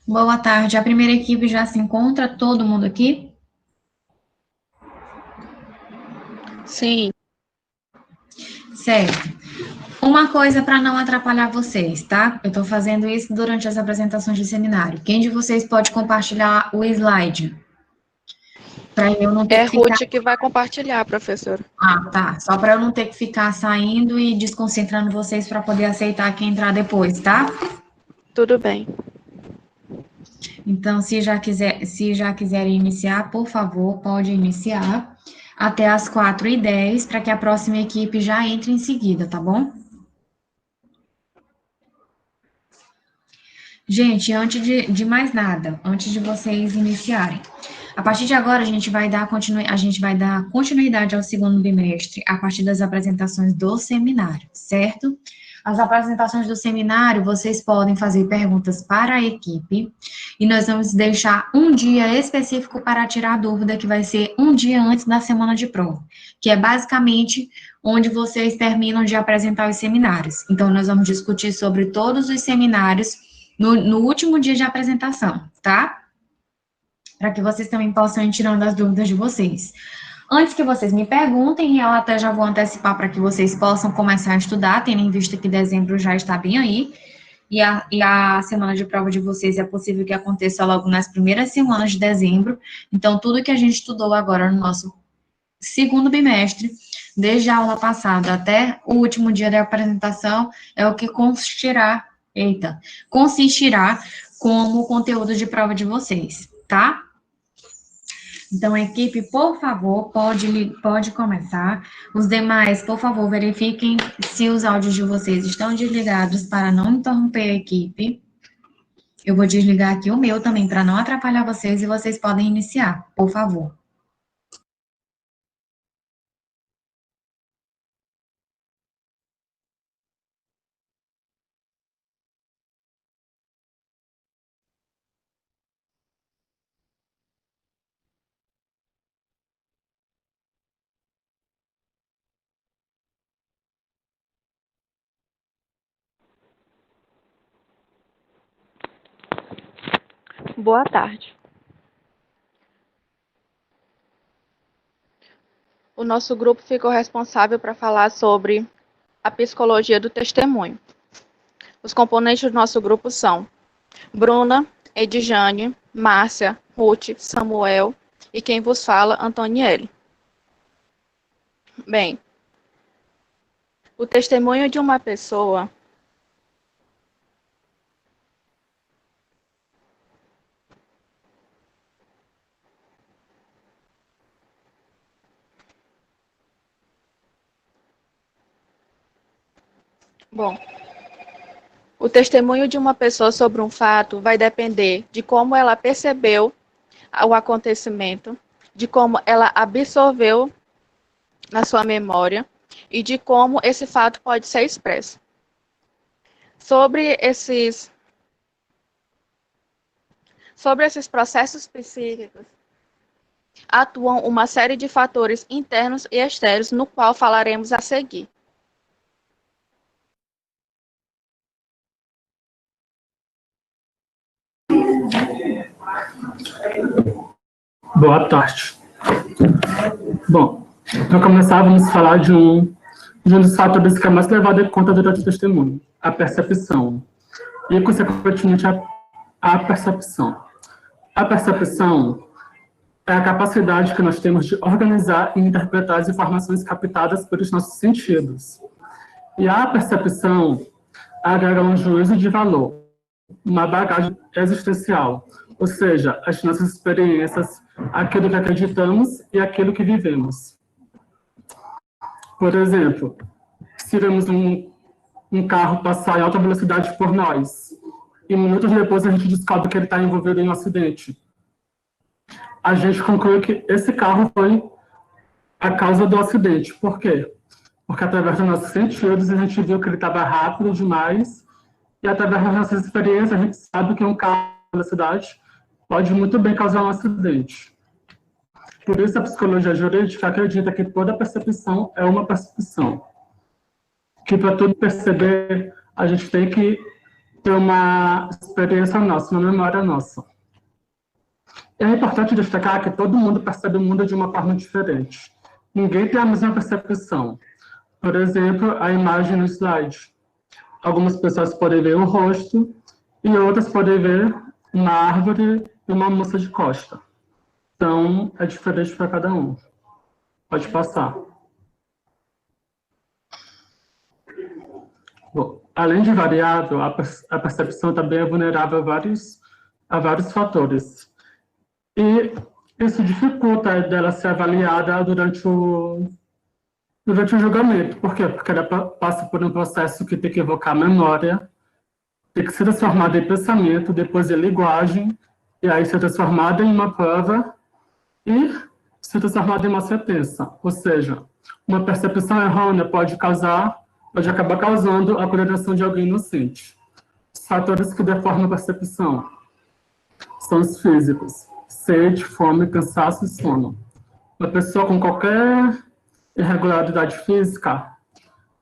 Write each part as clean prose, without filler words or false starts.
Boa tarde. A primeira equipe já se encontra? Todo mundo aqui? Sim. Certo. Uma coisa para não atrapalhar vocês, tá? Eu estou fazendo isso durante as apresentações de seminário. Quem de vocês pode compartilhar o slide? Para eu não ter É que ficar. Ruth que vai compartilhar, professora. Ah, tá. Só para eu não ter que ficar saindo e desconcentrando vocês para poder aceitar quem entrar depois, tá? Tudo bem. Então, se já quiserem iniciar, por favor, pode iniciar até as 4h10, para que a próxima equipe já entre em seguida, tá bom? Gente, antes de mais nada, antes de vocês iniciarem, a partir de agora a gente vai dar continuidade ao segundo bimestre a partir das apresentações do seminário, certo? As apresentações do seminário, vocês podem fazer perguntas para a equipe e nós vamos deixar um dia específico para tirar dúvida, que vai ser um dia antes da semana de prova, que é basicamente onde vocês terminam de apresentar os seminários. Então, nós vamos discutir sobre todos os seminários no último dia de apresentação, tá? Para que vocês também possam ir tirando as dúvidas de vocês. Antes que vocês me perguntem, eu até já vou antecipar para que vocês possam começar a estudar, tendo em vista que dezembro já está bem aí, e a semana de prova de vocês é possível que aconteça logo nas primeiras semanas de dezembro. Então, tudo que a gente estudou agora no nosso segundo bimestre, desde a aula passada até o último dia da apresentação, é o que consistirá como conteúdo de prova de vocês, tá? Então, equipe, por favor, pode começar. Os demais, por favor, verifiquem se os áudios de vocês estão desligados para não interromper a equipe. Eu vou desligar aqui o meu também para não atrapalhar vocês e vocês podem iniciar, por favor. Boa tarde. O nosso grupo ficou responsável para falar sobre a psicologia do testemunho. Os componentes do nosso grupo são Bruna, Edjane, Márcia, Ruth, Samuel e quem vos fala, Antoniele. Bem, o testemunho de uma pessoa Bom, o testemunho de uma pessoa sobre um fato vai depender de como ela percebeu o acontecimento, de como ela absorveu na sua memória e de como esse fato pode ser expresso. Sobre esses processos psíquicos, atuam uma série de fatores internos e externos, no qual falaremos a seguir. Boa tarde. Bom, para começar, vamos falar de um dos fatores que é mais levado em conta durante o testemunho, a percepção. E, consequentemente, a percepção. A percepção é a capacidade que nós temos de organizar e interpretar as informações captadas pelos nossos sentidos. E a percepção agrega um juízo de valor, uma bagagem existencial, ou seja, as nossas experiências, aquilo que acreditamos e aquilo que vivemos. Por exemplo, se vemos um carro passar em alta velocidade por nós, e minutos depois a gente descobre que ele está envolvido em um acidente, a gente conclui que esse carro foi a causa do acidente. Por quê? Porque através dos nossos sentidos a gente viu que ele estava rápido demais, e através das nossas experiências a gente sabe que um carro na velocidade pode muito bem causar um acidente. Por isso a psicologia jurídica acredita que toda percepção é uma percepção. Que para tudo perceber, a gente tem que ter uma experiência nossa, uma memória nossa. É importante destacar que todo mundo percebe o mundo de uma forma diferente. Ninguém tem a mesma percepção. Por exemplo, a imagem no slide. Algumas pessoas podem ver o rosto e outras podem ver uma árvore e uma moça de costa. Então, é diferente para cada um. Pode passar. Bom, além de variável, a percepção também é vulnerável a vários fatores. E isso dificulta dela ser avaliada durante o julgamento. Por quê? Porque ela passa por um processo que tem que evocar a memória, tem que ser transformada em pensamento, depois em linguagem, e aí ser transformada em uma prova e ser transformada em uma sentença. Ou seja, uma percepção errônea pode acabar causando a condenação de alguém inocente. Os fatores que deformam a percepção são os físicos: sede, fome, cansaço e sono. Uma pessoa com qualquer irregularidade física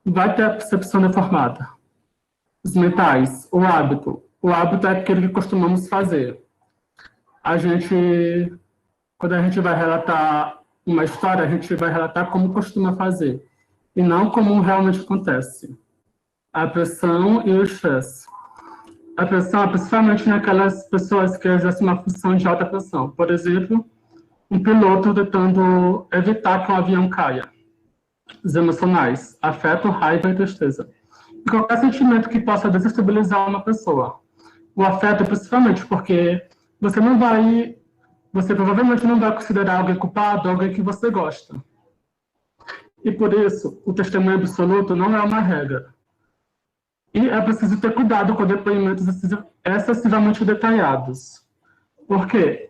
vai ter a percepção deformada. Os mentais, o hábito. O hábito é aquele que costumamos fazer. Quando a gente vai relatar uma história, a gente vai relatar como costuma fazer, e não como realmente acontece. A pressão e o estresse. A pressão é principalmente naquelas pessoas que exercem uma função de alta pressão. Por exemplo, um piloto tentando evitar que um avião caia. Os emocionais, afeto, raiva e tristeza. E qualquer sentimento que possa desestabilizar uma pessoa. O afeto, principalmente, porque você provavelmente não vai considerar alguém culpado, alguém que você gosta. E por isso, o testemunho absoluto não é uma regra. E é preciso ter cuidado com depoimentos excessivamente detalhados. Por quê?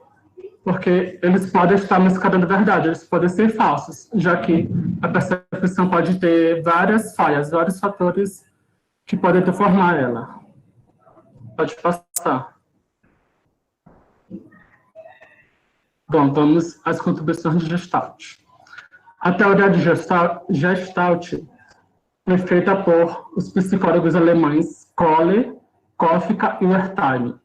Porque eles podem estar mascarando a verdade, eles podem ser falsos, já que a percepção pode ter várias falhas, vários fatores que podem deformar ela. Pode passar. Bom, vamos às contribuições de Gestalt. A teoria de Gestalt foi feita por os psicólogos alemães Kohler, Kofka e Wertheim.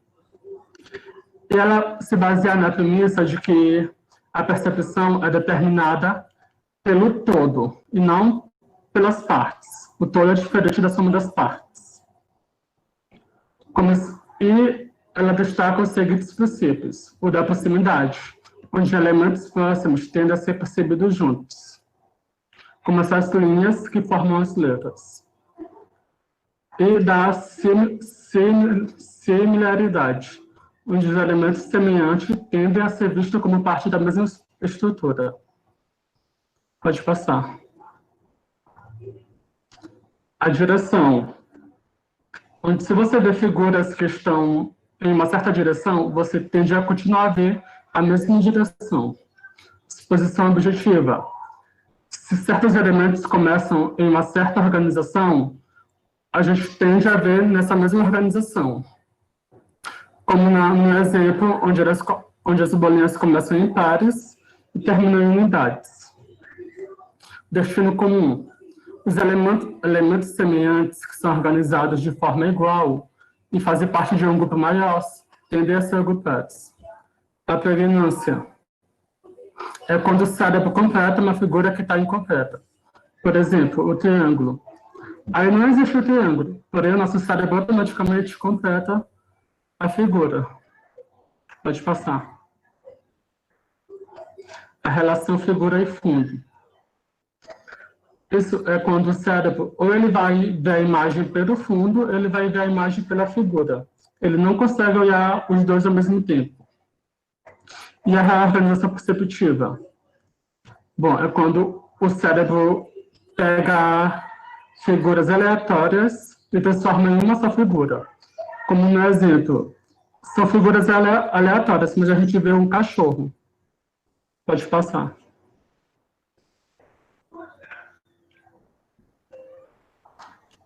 E ela se baseia na premissa de que a percepção é determinada pelo todo e não pelas partes. O todo é diferente da soma das partes. E ela destaca os seguintes princípios: o da proximidade, onde elementos próximos tendem a ser percebidos juntos, como essas linhas que formam as letras. E da similaridade, onde os elementos semelhantes tendem a ser vistos como parte da mesma estrutura. Pode passar. A direção, onde se você vê figuras que estão em uma certa direção, você tende a continuar a ver a mesma direção. Exposição objetiva. Se certos elementos começam em uma certa organização, a gente tende a ver nessa mesma organização. Como no exemplo, onde as bolinhas começam em pares e terminam em unidades. Destino comum. Os elementos semelhantes que são organizados de forma igual e fazem parte de um grupo maior tendem a ser agrupados. A pregnância é quando o cérebro completa uma figura que está incompleta. Por exemplo, o triângulo. Aí não existe o triângulo, porém o nosso cérebro automaticamente completa a figura. Pode passar. A relação figura e fundo. Isso é quando o cérebro, ou ele vai ver a imagem pelo fundo, ou ele vai ver a imagem pela figura. Ele não consegue olhar os dois ao mesmo tempo. E a reorganização perceptiva? Bom, é quando o cérebro pega figuras aleatórias e transforma em uma só figura. Como no exemplo, são figuras aleatórias, mas a gente vê um cachorro. Pode passar.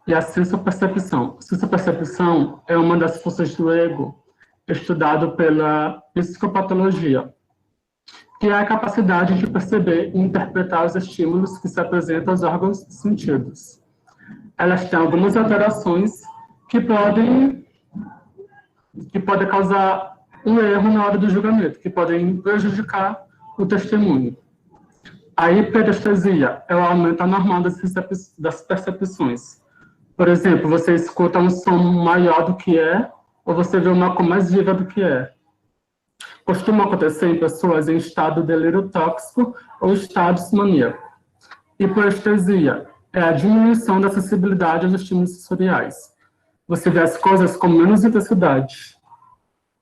E a sensopercepção. Sensopercepção é uma das forças do ego estudado pela psicopatologia, que é a capacidade de perceber e interpretar os estímulos que se apresentam aos órgãos dos sentidos. Elas têm algumas alterações que podem pode causar um erro na hora do julgamento, que podem prejudicar o testemunho. A hiperestesia é o aumento anormal das percepções. Por exemplo, você escuta um som maior do que é, ou você vê uma cor mais viva do que é. Costuma acontecer em pessoas em estado de delírio tóxico ou estados maníacos. Hiperestesia é a diminuição da sensibilidade aos estímulos sensoriais. Você vê as coisas com menos intensidade.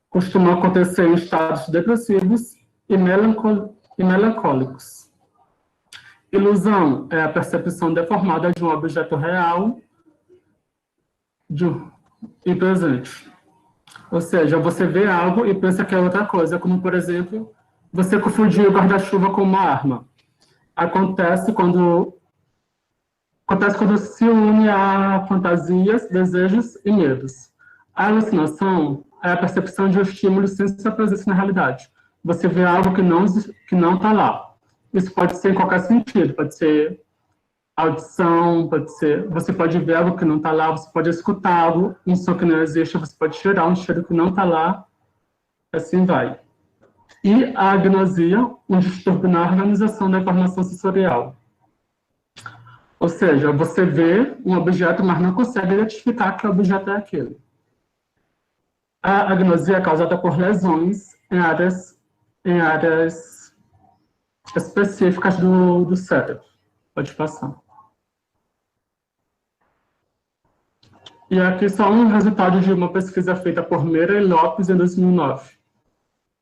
Costuma acontecer em estados depressivos e melancólicos. Ilusão é a percepção deformada de um objeto real e presente. Ou seja, você vê algo e pensa que é outra coisa, como, por exemplo, você confundir o guarda-chuva com uma arma. Acontece quando se une a fantasias, desejos e medos. A alucinação é a percepção de um estímulo sem sua presença na realidade. Você vê algo que não está lá. Isso pode ser em qualquer sentido, pode ser audição, você pode ver algo que não está lá, você pode escutar algo, um som que não existe, você pode cheirar um cheiro que não está lá, assim vai. E a agnosia, um distúrbio na organização da informação sensorial. Ou seja, você vê um objeto, mas não consegue identificar que objeto é aquele. A agnosia é causada por lesões em áreas específicas do cérebro. Pode passar. E aqui só um resultado de uma pesquisa feita por Meira e Lopes em 2009.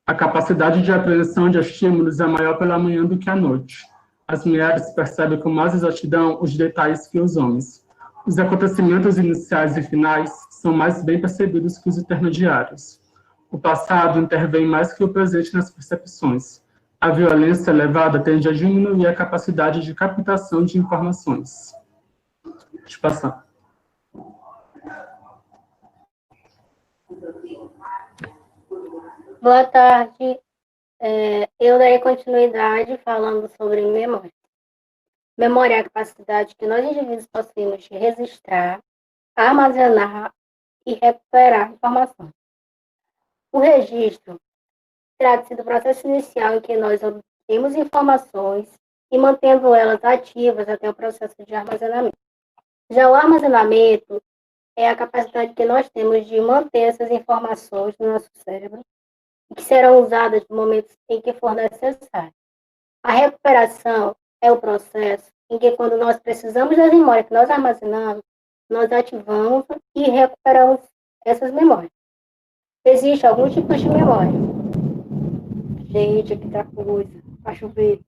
A capacidade de apreensão de estímulos é maior pela manhã do que à noite. As mulheres percebem com mais exatidão os detalhes que os homens. Os acontecimentos iniciais e finais são mais bem percebidos que os intermediários. O passado intervém mais que o presente nas percepções. A violência elevada tende a diminuir a capacidade de captação de informações. Deixa eu passar. Boa tarde. Eu darei continuidade falando sobre memória. Memória é a capacidade que nós indivíduos possuímos de registrar, armazenar e recuperar informações. O registro trata-se do processo inicial em que nós obtemos informações e mantendo elas ativas até o processo de armazenamento. Já o armazenamento é a capacidade que nós temos de manter essas informações no nosso cérebro e que serão usadas no momento em que for necessário. A recuperação é o processo em que, quando nós precisamos das memórias que nós armazenamos, nós ativamos e recuperamos essas memórias. Existem alguns tipos de memória. Gente, aqui tá coisa, para chover.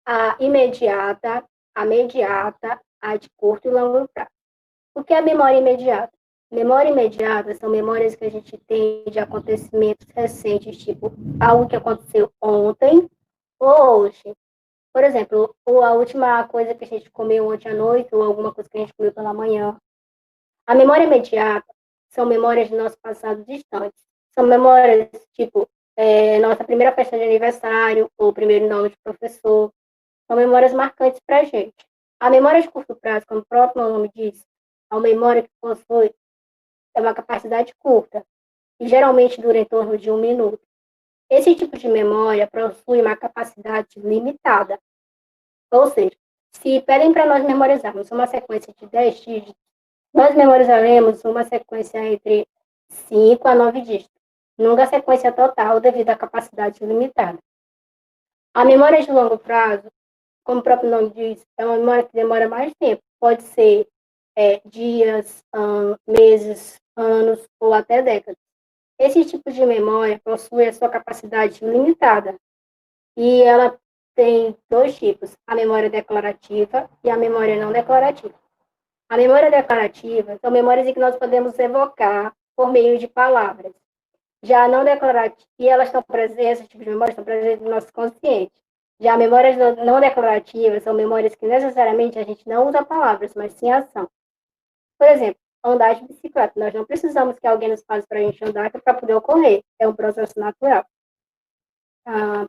A imediata, a mediata, a de curto e longo prazo. O que é a memória imediata? Memória imediata são memórias que a gente tem de acontecimentos recentes, tipo algo que aconteceu ontem ou hoje. Por exemplo, ou a última coisa que a gente comeu ontem à noite ou alguma coisa que a gente comeu pela manhã. A memória imediata são memórias do nosso passado distante. São memórias tipo nossa primeira festa de aniversário ou o primeiro nome de professor. São memórias marcantes para a gente. A memória de curto prazo, como o próprio nome diz, é uma memória que possui uma capacidade curta e geralmente dura em torno de 1 minuto. Esse tipo de memória possui uma capacidade limitada. Ou seja, se pedem para nós memorizarmos uma sequência de 10 dígitos, nós memorizaremos uma sequência entre 5 a 9 dígitos, nunca a sequência total devido à capacidade limitada. A memória de longo prazo, como o próprio nome diz, é uma memória que demora mais tempo. Pode ser dias, meses, anos ou até décadas. Esse tipo de memória possui a sua capacidade limitada e ela tem 2 tipos, a memória declarativa e a memória não declarativa. A memória declarativa são memórias em que nós podemos evocar por meio de palavras. Já a não declarativa, e elas estão presentes, esse tipo de memória estão presentes no nosso consciente. Já memórias não declarativas são memórias que necessariamente a gente não usa palavras, mas sim ação. Por exemplo, andar de bicicleta. Nós não precisamos que alguém nos faça para a gente andar para poder ocorrer. É um processo natural.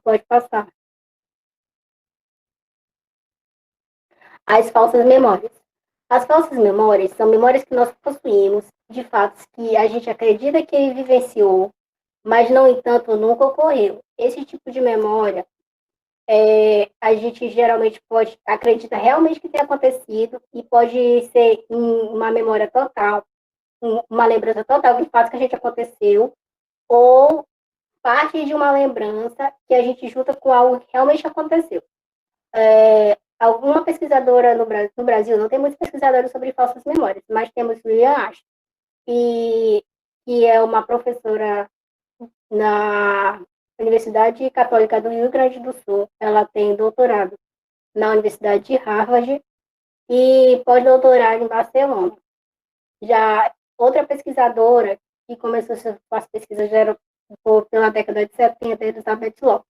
Pode passar. As falsas memórias. As falsas memórias são memórias que nós possuímos de fatos que a gente acredita que ele vivenciou, mas, no entanto, nunca ocorreu. Esse tipo de memória, a gente geralmente pode acredita realmente que tem acontecido e pode ser uma memória total, uma lembrança total de fatos que a gente aconteceu, ou parte de uma lembrança que a gente junta com algo que realmente aconteceu. Alguma pesquisadora no Brasil, não tem muitos pesquisadores sobre falsas memórias, mas temos Lilian Ashton, que é uma professora na Universidade Católica do Rio Grande do Sul. Ela tem doutorado na Universidade de Harvard e pós-doutorado em Barcelona. Já outra pesquisadora que começou suas pesquisas já era pela década de 70, Elizabeth Lopes.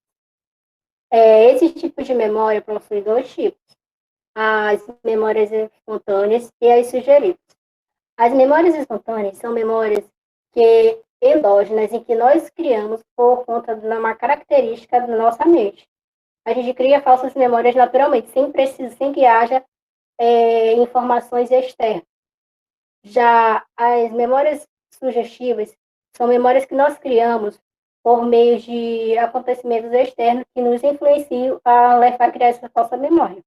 Esse tipo de memória possui dois tipos: as memórias espontâneas e as sugeridas. As memórias espontâneas são memórias endógenas em que nós criamos por conta de uma característica da nossa mente. A gente cria falsas memórias naturalmente, sem que haja informações externas. Já as memórias sugestivas são memórias que nós criamos por meio de acontecimentos externos que nos influenciam a levar a criar essa falsa memória.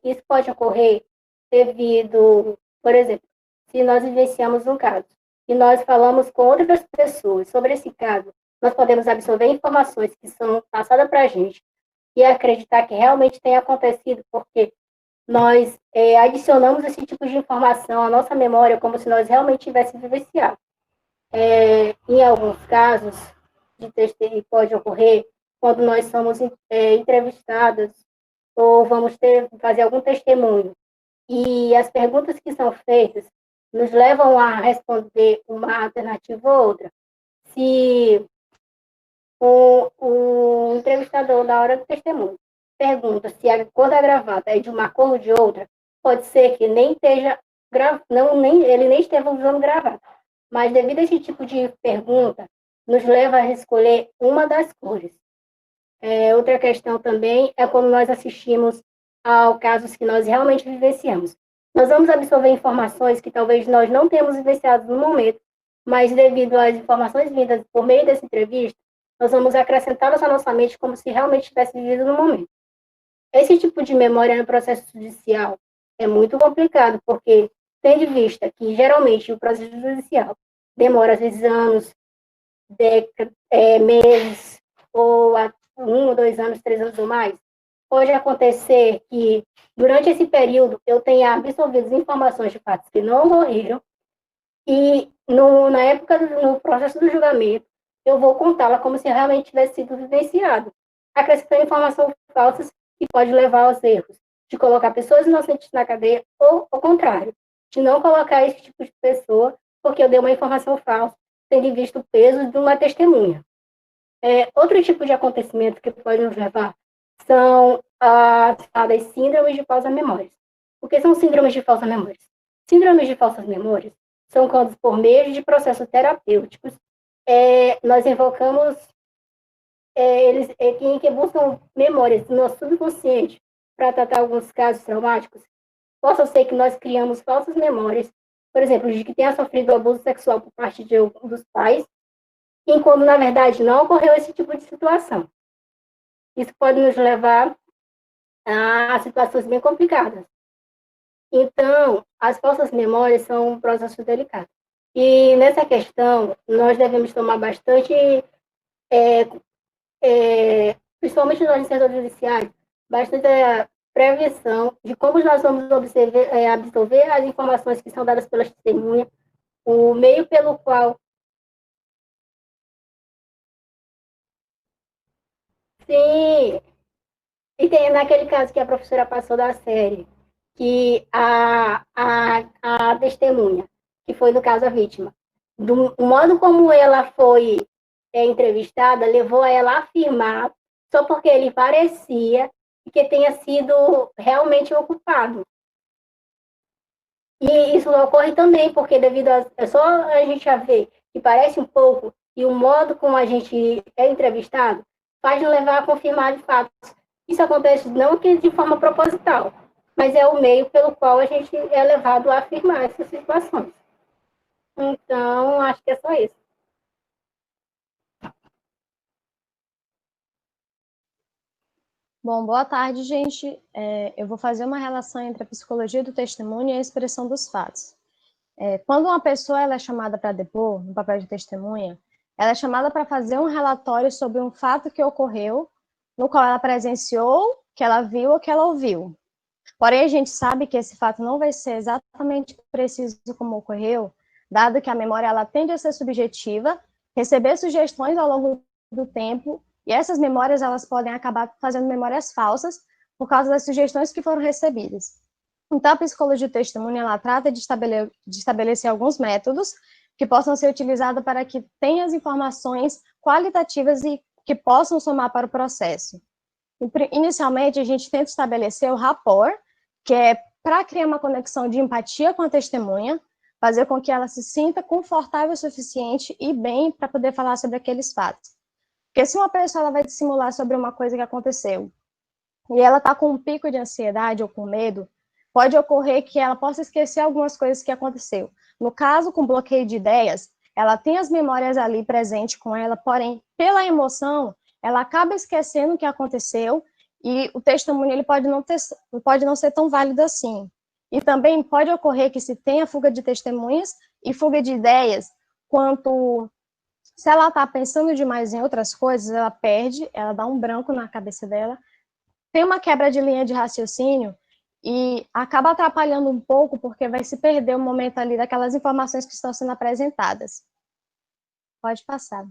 Isso pode ocorrer devido, por exemplo, se nós vivenciamos um caso e nós falamos com outras pessoas sobre esse caso, nós podemos absorver informações que são passadas para a gente e acreditar que realmente tem acontecido, porque nós adicionamos esse tipo de informação à nossa memória como se nós realmente tivéssemos vivenciado. Em alguns casos, pode ocorrer quando nós somos entrevistados ou vamos fazer algum testemunho e as perguntas que são feitas nos levam a responder uma alternativa ou outra. Se o entrevistador, na hora do testemunho, pergunta se a cor da gravata é de uma cor ou de outra, pode ser que nem esteja ele nem esteja usando gravata. Mas devido a esse tipo de pergunta, nos leva a escolher uma das cores. Outra questão também é quando nós assistimos a casos que nós realmente vivenciamos. Nós vamos absorver informações que talvez nós não tenhamos vivenciado no momento, mas devido às informações vindas por meio dessa entrevista, nós vamos acrescentá-las à nossa mente como se realmente tivesse vivido no momento. Esse tipo de memória no processo judicial é muito complicado, porque tendo em vista que geralmente o processo judicial demora às vezes anos, meses, ou 1 ou 2 anos, 3 anos ou mais, pode acontecer que durante esse período eu tenha absorvido informações de fatos que não ocorreram e na época no processo do julgamento eu vou contá-la como se realmente tivesse sido vivenciado, acrescentando informações falsas que pode levar aos erros de colocar pessoas inocentes na cadeia ou ao contrário, de não colocar esse tipo de pessoa porque eu dei uma informação falsa, tendo visto o peso de uma testemunha. Outro tipo de acontecimento que pode nos levar são as síndromes de falsas memórias. O que são síndromes de falsas memórias? Síndromes de falsas memórias são quando, por meio de processos terapêuticos, nós invocamos eles que buscam memórias do nosso subconsciente para tratar alguns casos traumáticos. Possa ser que nós criamos falsas memórias, por exemplo, de que tenha sofrido abuso sexual por parte de um dos pais, enquanto, na verdade, não ocorreu esse tipo de situação. Isso pode nos levar a situações bem complicadas. Então, as falsas memórias são um processo delicado. E nessa questão, nós devemos tomar bastante, principalmente nós inspetores judiciais, bastante prevenção de como nós vamos absorver as informações que são dadas pelas testemunhas, o meio pelo qual. Sim, e tem naquele caso que a professora passou da série, que a testemunha, que foi no caso a vítima, do modo como ela foi entrevistada, levou a ela a afirmar, só porque ele parecia que tenha sido realmente ocupado. E isso ocorre também, porque devido só a gente já ver que parece um pouco, e o modo como a gente é entrevistado, faz nos levar a confirmar de fato. Isso acontece não que de forma proposital, mas é o meio pelo qual a gente é levado a afirmar essas situações. Então, acho que é só isso. Bom, boa tarde, gente. Eu vou fazer uma relação entre a psicologia do testemunho e a expressão dos fatos. Quando uma pessoa ela é chamada para depor, no papel de testemunha, ela é chamada para fazer um relatório sobre um fato que ocorreu, no qual ela presenciou, que ela viu ou que ela ouviu. Porém, a gente sabe que esse fato não vai ser exatamente preciso como ocorreu, dado que a memória ela tende a ser subjetiva, receber sugestões ao longo do tempo, e essas memórias elas podem acabar fazendo memórias falsas por causa das sugestões que foram recebidas. Então, a psicologia do testemunho ela trata de estabelecer alguns métodos que possam ser utilizados para que tenha as informações qualitativas e que possam somar para o processo. Inicialmente, a gente tenta estabelecer o rapport, que é para criar uma conexão de empatia com a testemunha, fazer com que ela se sinta confortável o suficiente e bem para poder falar sobre aqueles fatos. Porque se uma pessoa ela vai dissimular sobre uma coisa que aconteceu e ela está com um pico de ansiedade ou com medo, pode ocorrer que ela possa esquecer algumas coisas que aconteceu. No caso, com bloqueio de ideias, ela tem as memórias ali presentes com ela, porém, pela emoção, ela acaba esquecendo o que aconteceu e o testemunho ele pode não ser tão válido assim. E também pode ocorrer que se tenha fuga de testemunhas e fuga de ideias, quanto se ela está pensando demais em outras coisas, ela perde, ela dá um branco na cabeça dela, tem uma quebra de linha de raciocínio e acaba atrapalhando um pouco porque vai se perder o momento ali daquelas informações que estão sendo apresentadas. Pode passar.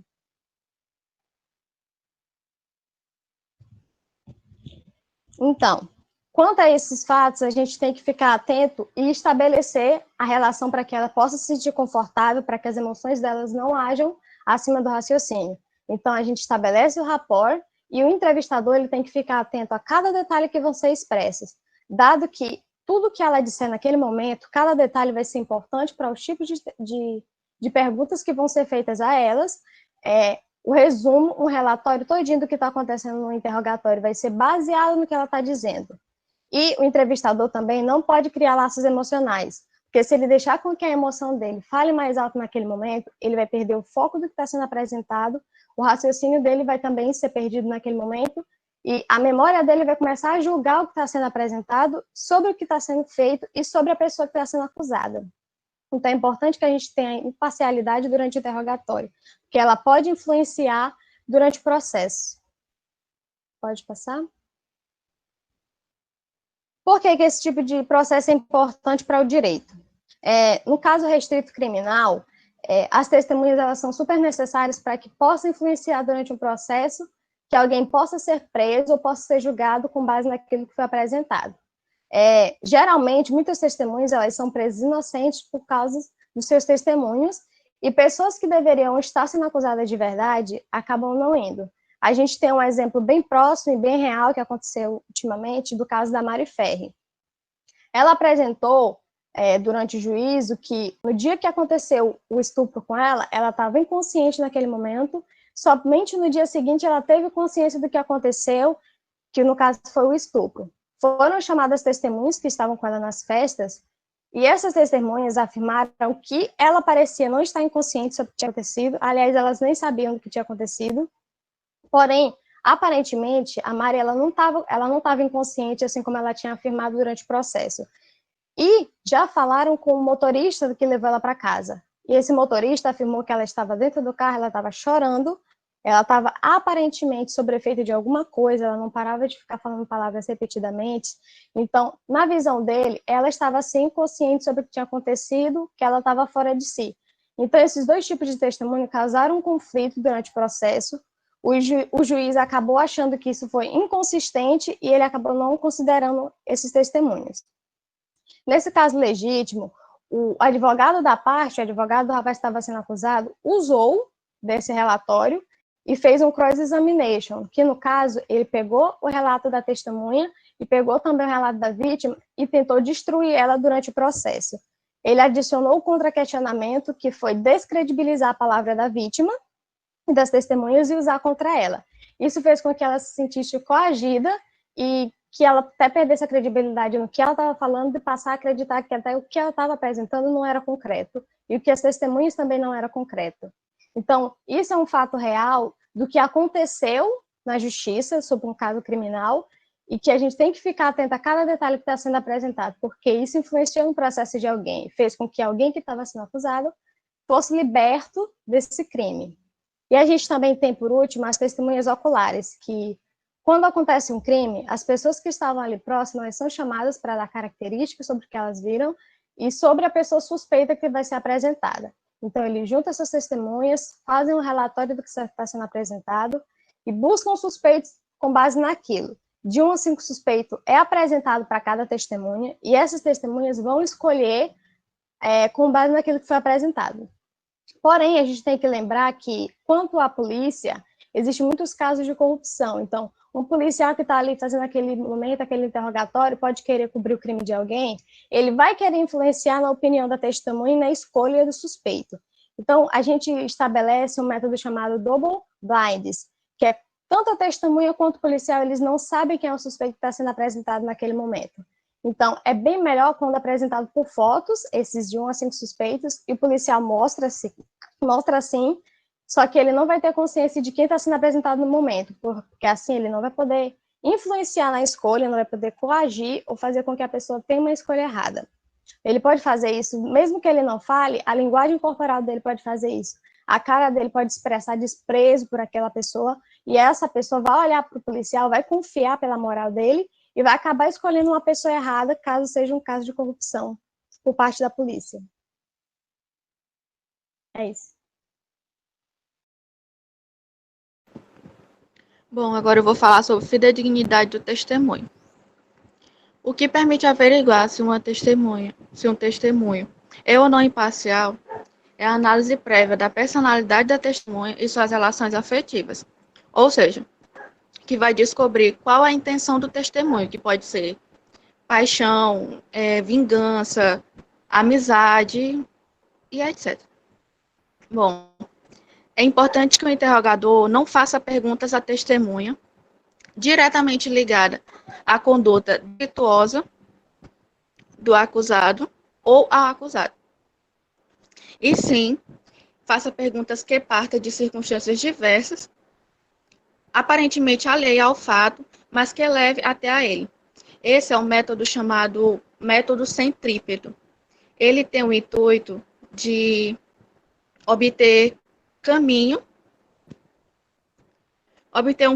Então, quanto a esses fatos, a gente tem que ficar atento e estabelecer a relação para que ela possa se sentir confortável, para que as emoções delas não hajam acima do raciocínio. Então, a gente estabelece o rapport e o entrevistador ele tem que ficar atento a cada detalhe que vão ser expressos, dado que tudo que ela disser naquele momento, cada detalhe vai ser importante para os tipos de perguntas que vão ser feitas a elas. O resumo, um relatório todinho do que está acontecendo no interrogatório vai ser baseado no que ela está dizendo. E o entrevistador também não pode criar laços emocionais, porque se ele deixar com que a emoção dele fale mais alto naquele momento, ele vai perder o foco do que está sendo apresentado, o raciocínio dele vai também ser perdido naquele momento, e a memória dele vai começar a julgar o que está sendo apresentado, sobre o que está sendo feito e sobre a pessoa que está sendo acusada. Então, é importante que a gente tenha imparcialidade durante o interrogatório, porque ela pode influenciar durante o processo. Pode passar? Por que esse tipo de processo é importante para o direito? No caso restrito criminal, as testemunhas elas são super necessárias para que possam influenciar durante um processo, que alguém possa ser preso ou possa ser julgado com base naquilo que foi apresentado. Geralmente, muitas testemunhas elas são presas inocentes por causa dos seus testemunhos, e pessoas que deveriam estar sendo acusadas de verdade acabam não indo. A gente tem um exemplo bem próximo e bem real que aconteceu ultimamente do caso da Mari Ferri. Ela apresentou, durante o juízo, que no dia que aconteceu o estupro com ela estava inconsciente naquele momento, somente no dia seguinte ela teve consciência do que aconteceu, que no caso foi o estupro. Foram chamadas testemunhas que estavam com ela nas festas, e essas testemunhas afirmaram que ela parecia não estar inconsciente sobre o que tinha acontecido, aliás, elas nem sabiam do que tinha acontecido, porém, aparentemente, a Mari ela não estava inconsciente, assim como ela tinha afirmado durante o processo. E já falaram com o motorista que levou ela para casa. E esse motorista afirmou que ela estava dentro do carro, ela estava chorando, ela estava aparentemente sob efeito de alguma coisa, ela não parava de ficar falando palavras repetidamente. Então, na visão dele, ela estava sim consciente sobre o que tinha acontecido, que ela estava fora de si. Então, esses dois tipos de testemunho causaram um conflito durante o processo. O juiz acabou achando que isso foi inconsistente e ele acabou não considerando esses testemunhos. Nesse caso legítimo, o advogado da parte, o advogado do rapaz que estava sendo acusado, usou desse relatório e fez um cross-examination, que no caso, ele pegou o relato da testemunha e pegou também o relato da vítima e tentou destruir ela durante o processo. Ele adicionou o contra-questionamento, que foi descredibilizar a palavra da vítima e das testemunhas e usar contra ela. Isso fez com que ela se sentisse coagida e que ela até perdesse a credibilidade no que ela estava falando e passar a acreditar que até o que ela estava apresentando não era concreto e o que as testemunhas também não era concreto. Então, isso é um fato real do que aconteceu na justiça sobre um caso criminal e que a gente tem que ficar atento a cada detalhe que está sendo apresentado, porque isso influenciou no processo de alguém, fez com que alguém que estava sendo acusado fosse liberto desse crime. E a gente também tem, por último, as testemunhas oculares, que quando acontece um crime, as pessoas que estavam ali próximas são chamadas para dar características sobre o que elas viram e sobre a pessoa suspeita que vai ser apresentada. Então, ele junta essas testemunhas, fazem um relatório do que está sendo apresentado e buscam suspeitos com base naquilo. De 1 a 5 suspeitos é apresentado para cada testemunha e essas testemunhas vão escolher com base naquilo que foi apresentado. Porém, a gente tem que lembrar que, quanto à polícia, existem muitos casos de corrupção. Então, um policial que está ali fazendo aquele momento, aquele interrogatório, pode querer cobrir o crime de alguém, ele vai querer influenciar na opinião da testemunha e na escolha do suspeito. Então, a gente estabelece um método chamado double blinds, que é tanto a testemunha quanto o policial, eles não sabem quem é o suspeito que está sendo apresentado naquele momento. Então, é bem melhor quando apresentado por fotos, esses de 1 a 5 suspeitos, e o policial mostra sim, só que ele não vai ter consciência de quem está sendo apresentado no momento, porque assim ele não vai poder influenciar na escolha, não vai poder coagir ou fazer com que a pessoa tenha uma escolha errada. Ele pode fazer isso, mesmo que ele não fale, a linguagem corporal dele pode fazer isso. A cara dele pode expressar desprezo por aquela pessoa, e essa pessoa vai olhar para o policial, vai confiar pela moral dele, e vai acabar escolhendo uma pessoa errada, caso seja um caso de corrupção por parte da polícia. É isso. Bom, agora eu vou falar sobre fidedignidade do testemunho. O que permite averiguar se um testemunho é ou não imparcial é a análise prévia da personalidade da testemunha e suas relações afetivas. Ou seja, que vai descobrir qual a intenção do testemunho, que pode ser paixão, vingança, amizade e etc. Bom, é importante que o interrogador não faça perguntas à testemunha diretamente ligada à conduta delituosa do acusado ou ao acusado. E sim, faça perguntas que partam de circunstâncias diversas, aparentemente alheia ao fato, mas que leve até a ele. Esse é um método chamado método centrípeto. Ele tem o intuito de obter um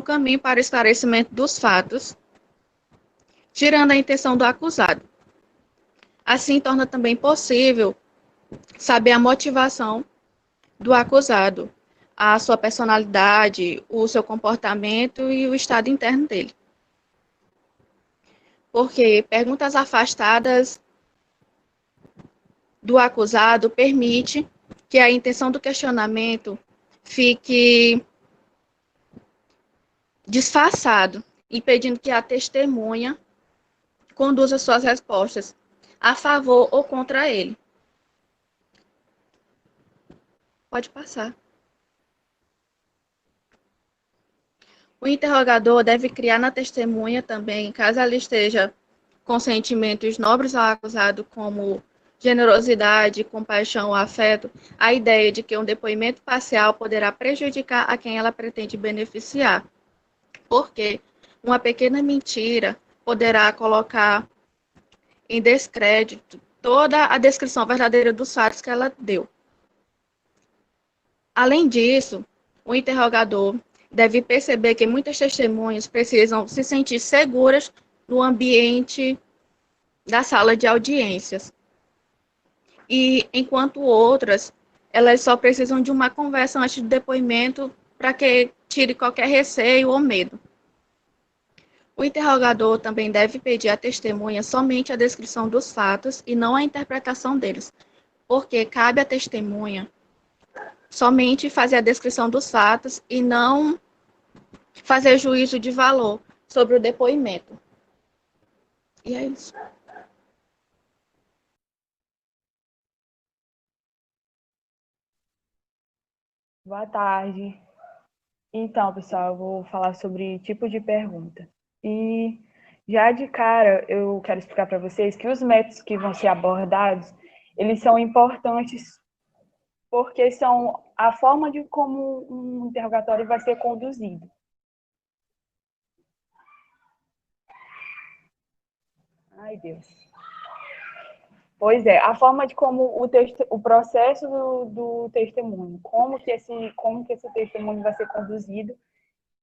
caminho para o esclarecimento dos fatos, tirando a intenção do acusado. Assim, torna também possível saber a motivação do acusado, a sua personalidade, o seu comportamento e o estado interno dele. Porque perguntas afastadas do acusado permite que a intenção do questionamento fique disfarçado, impedindo que a testemunha conduza suas respostas a favor ou contra ele. Pode passar. O interrogador deve criar na testemunha também, caso ela esteja com sentimentos nobres ao acusado, como generosidade, compaixão ou afeto, a ideia de que um depoimento parcial poderá prejudicar a quem ela pretende beneficiar. Porque uma pequena mentira poderá colocar em descrédito toda a descrição verdadeira dos fatos que ela deu. Além disso, o interrogador deve perceber que muitas testemunhas precisam se sentir seguras no ambiente da sala de audiências. E enquanto outras, elas só precisam de uma conversa antes do depoimento para que tire qualquer receio ou medo. O interrogador também deve pedir à testemunha somente a descrição dos fatos e não a interpretação deles, porque cabe à testemunha somente fazer a descrição dos fatos e não fazer juízo de valor sobre o depoimento. E é isso. Boa tarde. Então, pessoal, eu vou falar sobre tipo de pergunta. E Já de cara, eu quero explicar para vocês que os métodos que vão ser abordados, eles são importantes porque são a forma de como um interrogatório vai ser conduzido. Ai, Deus. Pois é, a forma de como o processo do testemunho, como que esse testemunho vai ser conduzido,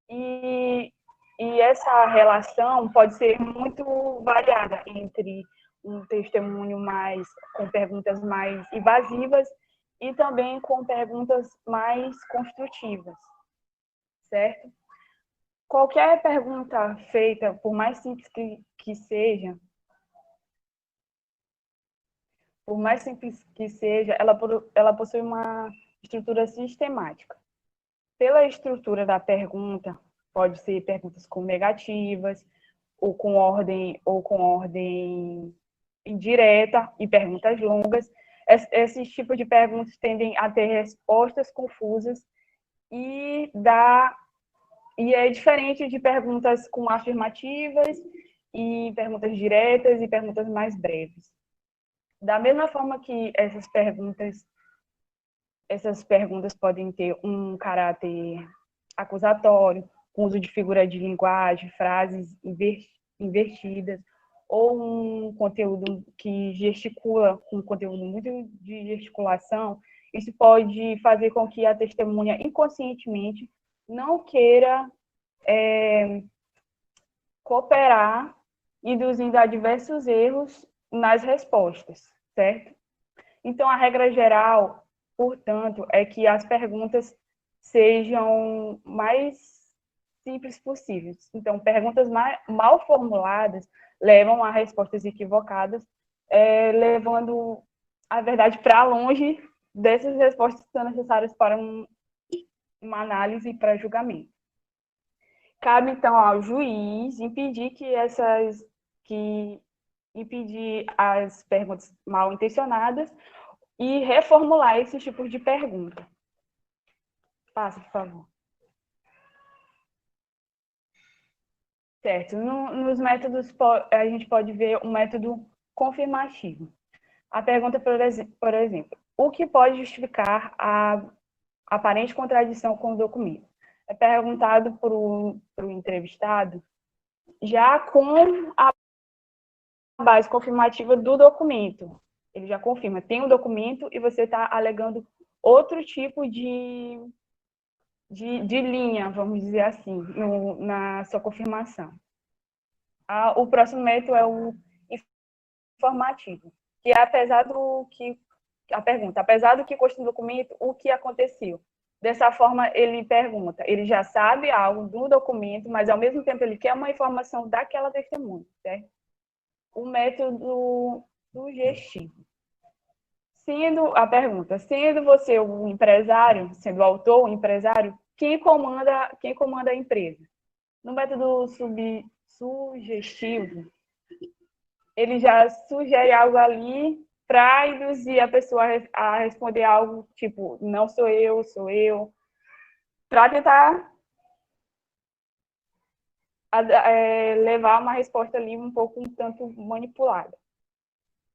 e essa relação pode ser muito variada entre um testemunho com perguntas mais invasivas e também com perguntas mais construtivas, certo? Qualquer pergunta feita, por mais simples que seja, ela possui uma estrutura sistemática. Pela estrutura da pergunta, pode ser perguntas com negativas, ou com ordem indireta e perguntas longas. Esses tipos de perguntas tendem a ter respostas confusas e é diferente de perguntas com afirmativas e perguntas diretas e perguntas mais breves. Da mesma forma que essas perguntas podem ter um caráter acusatório, com uso de figura de linguagem, frases invertidas, ou um conteúdo que gesticula, um conteúdo muito de gesticulação, isso pode fazer com que a testemunha inconscientemente não queira cooperar, induzindo a diversos erros nas respostas, certo? Então, a regra geral, portanto, é que as perguntas sejam mais simples possíveis. Então, perguntas mal formuladas levam a respostas equivocadas, levando a verdade para longe dessas respostas que são necessárias para uma análise e para julgamento. Cabe, então, ao juiz impedir as perguntas mal intencionadas e reformular esses tipos de pergunta. Passa, por favor. Certo. Nos métodos, a gente pode ver um método confirmativo. A pergunta, por exemplo, o que pode justificar a aparente contradição com o documento? É perguntado para o entrevistado já com a base confirmativa do documento. Ele já confirma, tem um documento e você está alegando outro tipo de linha, vamos dizer assim, na sua confirmação. O próximo método é o informativo, que é apesar do que consta no documento, o que aconteceu. Dessa forma, ele pergunta, ele já sabe algo do documento, mas ao mesmo tempo ele quer uma informação daquela testemunha, certo? O método sugestivo. Sendo você o empresário, sendo o autor, o empresário, quem comanda a empresa? No método sugestivo, ele já sugere algo ali para induzir a pessoa a responder algo tipo, não sou eu, para tentar levar uma resposta ali um tanto manipulada.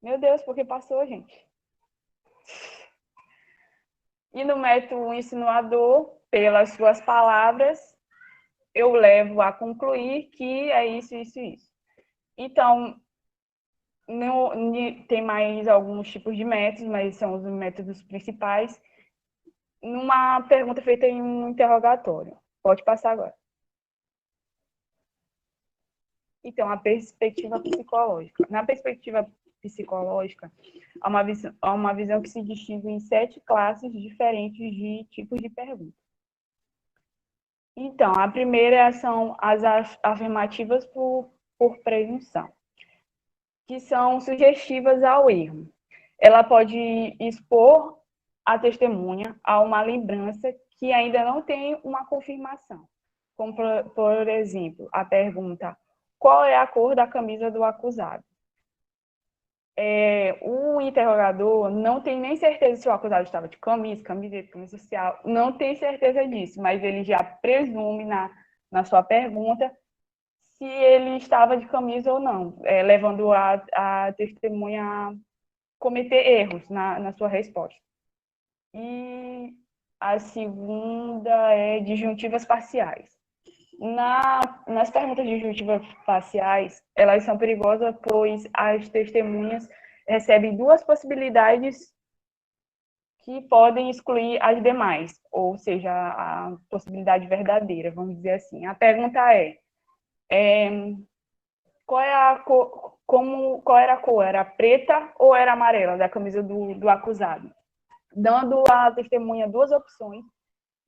Meu Deus, por que passou, gente? E no método insinuador, pelas suas palavras, eu levo a concluir que é isso. Então, tem mais alguns tipos de métodos, mas são os métodos principais. Numa pergunta feita em um interrogatório. Pode passar agora. Então, a perspectiva psicológica. Na perspectiva psicológica, há uma visão que se distingue em 7 classes diferentes de tipos de perguntas. Então, a primeira são as afirmativas por presunção, que são sugestivas ao erro. Ela pode expor a testemunha a uma lembrança que ainda não tem uma confirmação. Como, por exemplo, a pergunta: qual é a cor da camisa do acusado? O interrogador não tem nem certeza se o acusado estava de camiseta, camisa social, não tem certeza disso, mas ele já presume na sua pergunta se ele estava de camisa ou não, levando a testemunha a cometer erros na sua resposta. E a segunda é disjuntivas parciais. Nas perguntas disjuntivas parciais, elas são perigosas, pois as testemunhas recebem duas possibilidades que podem excluir as demais, ou seja, a possibilidade verdadeira, vamos dizer assim. A pergunta qual era a cor? Era preta ou era amarela da camisa do acusado? Dando à testemunha duas opções,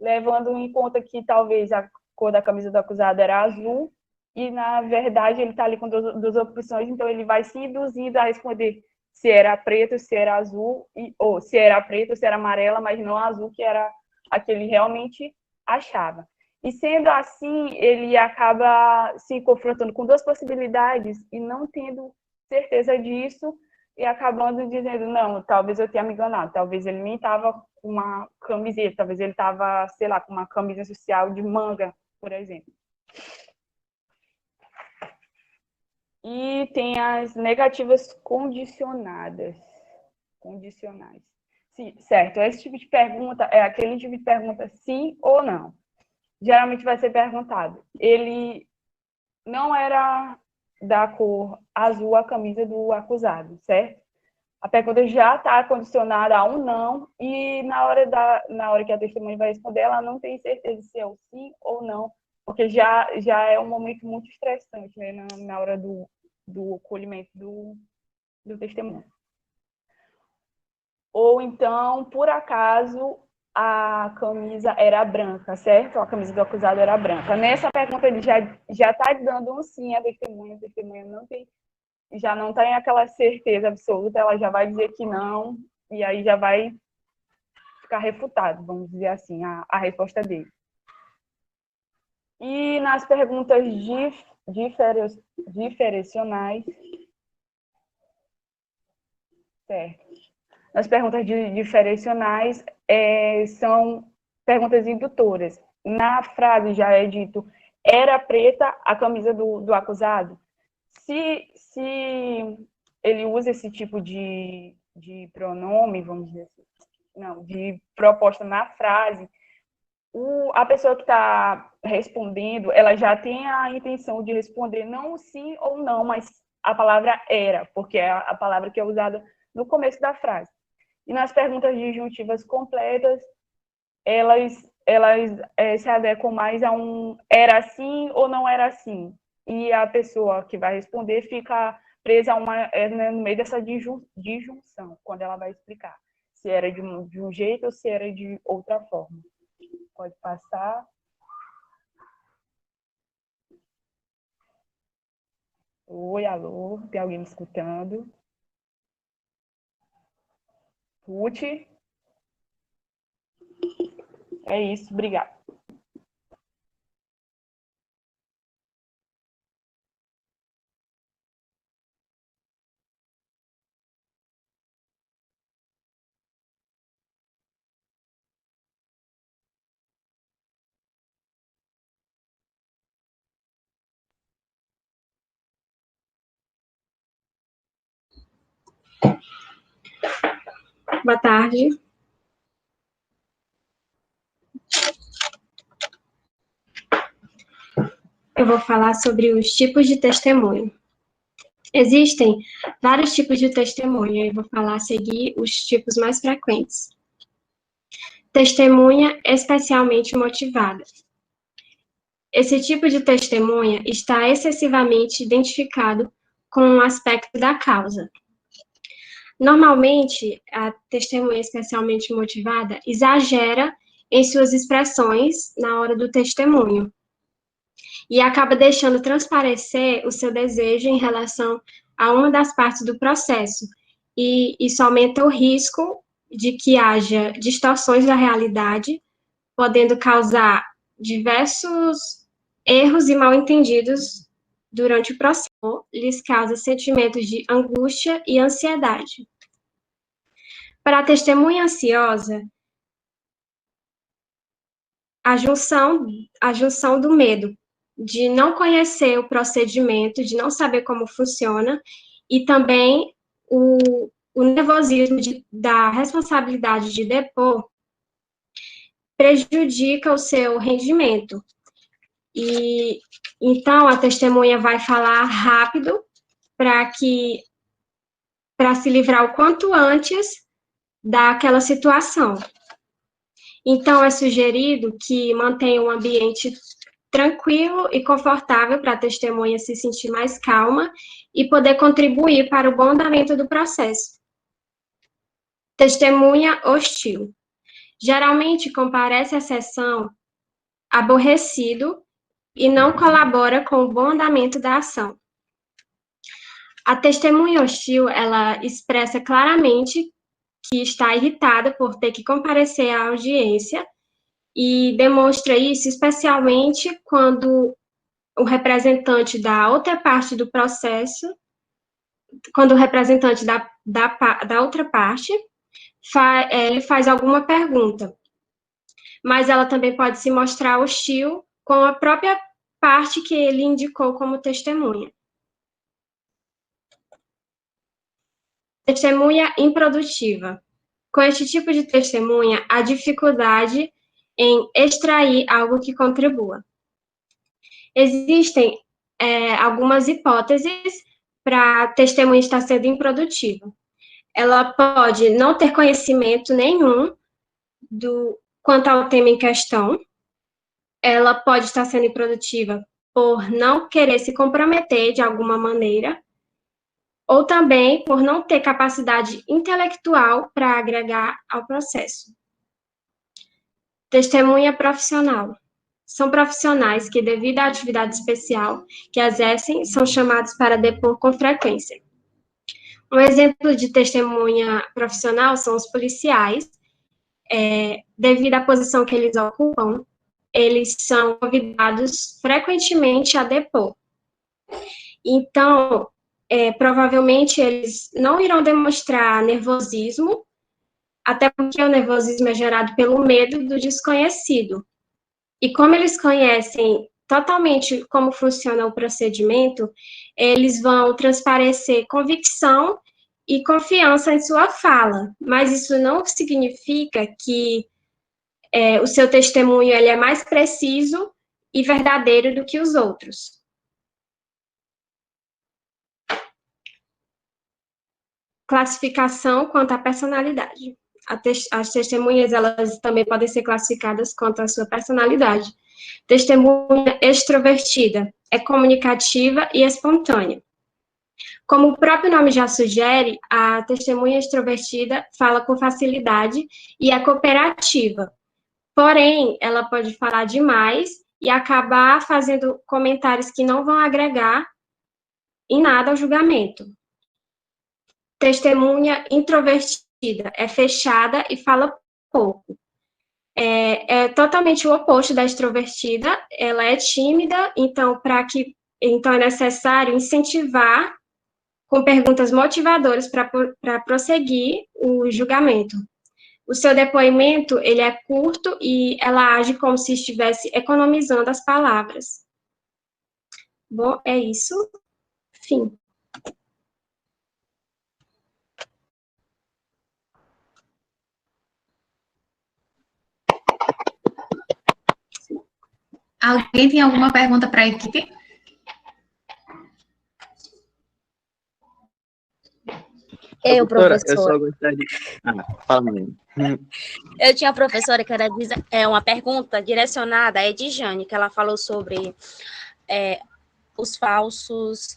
levando em conta que talvez a cor da camisa do acusado era azul, e na verdade ele está ali com duas opções, então ele vai se induzir a responder se era preto, se era azul, ou se era preto, se era amarela, mas não azul, que era a que ele realmente achava. E sendo assim, ele acaba se confrontando com duas possibilidades e não tendo certeza disso, e acabando dizendo, não, talvez eu tenha me enganado, talvez ele nem estava com uma camiseta, talvez ele estava, sei lá, com uma camisa social de manga, por exemplo. E tem as negativas condicionadas. Condicionais. Sim, certo, esse tipo de pergunta é aquele tipo de pergunta sim ou não. Geralmente vai ser perguntado, ele não era da cor azul a camisa do acusado, certo? A pergunta já está condicionada a um não, e na hora que a testemunha vai responder, ela não tem certeza se é o sim ou não, porque já é um momento muito estressante, né, na hora do colhimento do testemunho. Ou então, por acaso, a camisa era branca, certo? A camisa do acusado era branca. Nessa pergunta, ele já está dando um sim à testemunha, a testemunha já não tem aquela certeza absoluta, ela já vai dizer que não, e aí já vai ficar refutado, vamos dizer assim, a resposta dele. E nas perguntas diferenciais, certo? Nas perguntas diferenciais, são perguntas indutoras. Na frase já é dito, era preta a camisa do acusado? Se ele usa esse tipo de pronome, vamos dizer assim, não, de proposta na frase, a pessoa que está respondendo, ela já tem a intenção de responder não sim ou não, mas a palavra era, porque é a palavra que é usada no começo da frase. E nas perguntas disjuntivas completas, elas se adequam mais a um era assim ou não era assim. E a pessoa que vai responder fica presa no meio dessa disjunção, quando ela vai explicar se era de um jeito ou se era de outra forma. Pode passar. Oi, alô, tem alguém me escutando? Ruth? É isso, obrigada. Boa tarde. Eu vou falar sobre os tipos de testemunho. Existem vários tipos de testemunha, eu vou falar a seguir os tipos mais frequentes. Testemunha especialmente motivada. Esse tipo de testemunha está excessivamente identificado com um aspecto da causa. Normalmente, a testemunha especialmente motivada exagera em suas expressões na hora do testemunho e acaba deixando transparecer o seu desejo em relação a uma das partes do processo, e isso aumenta o risco de que haja distorções da realidade, podendo causar diversos erros e mal-entendidos durante o processo, lhes causa sentimentos de angústia e ansiedade. Para a testemunha ansiosa, a junção do medo de não conhecer o procedimento, de não saber como funciona, e também o nervosismo da responsabilidade de depor prejudica o seu rendimento. E então a testemunha vai falar rápido para se livrar o quanto antes daquela situação. Então, é sugerido que mantenha um ambiente tranquilo e confortável para a testemunha se sentir mais calma e poder contribuir para o bom andamento do processo. Testemunha hostil. Geralmente comparece à sessão aborrecido e não colabora com o bom andamento da ação. A testemunha hostil, ela expressa claramente que está irritada por ter que comparecer à audiência e demonstra isso especialmente quando o representante da outra parte do processo, quando o representante da outra parte ele faz alguma pergunta. Mas ela também pode se mostrar hostil com a própria parte que ele indicou como testemunha. Testemunha improdutiva. Com este tipo de testemunha, há dificuldade em extrair algo que contribua. Existem algumas hipóteses para a testemunha estar sendo improdutiva. Ela pode não ter conhecimento nenhum quanto ao tema em questão. Ela pode estar sendo improdutiva por não querer se comprometer de alguma maneira, ou também por não ter capacidade intelectual para agregar ao processo. Testemunha profissional. São profissionais que, devido à atividade especial que exercem, são chamados para depor com frequência. Um exemplo de testemunha profissional são os policiais. Devido à posição que eles ocupam, eles são convidados frequentemente a depor. Então, provavelmente eles não irão demonstrar nervosismo, até porque o nervosismo é gerado pelo medo do desconhecido. E como eles conhecem totalmente como funciona o procedimento, eles vão transparecer convicção e confiança em sua fala, mas isso não significa que o seu testemunho ele é mais preciso e verdadeiro do que os outros. Classificação quanto à personalidade. As testemunhas, elas também podem ser classificadas quanto à sua personalidade. Testemunha extrovertida, é comunicativa e espontânea. Como o próprio nome já sugere, a testemunha extrovertida fala com facilidade e é cooperativa. Porém, ela pode falar demais e acabar fazendo comentários que não vão agregar em nada ao julgamento. Testemunha introvertida, é fechada e fala pouco. É totalmente o oposto da extrovertida, ela é tímida, então é necessário incentivar com perguntas motivadoras para prosseguir o julgamento. O seu depoimento, ele é curto e ela age como se estivesse economizando as palavras. Bom, é isso. Fim. Alguém tem alguma pergunta para a equipe? Professora. Eu professor. só gostaria... fala, menino. Eu tinha uma professora que era uma pergunta direcionada a Edjane, que ela falou sobre os falsos...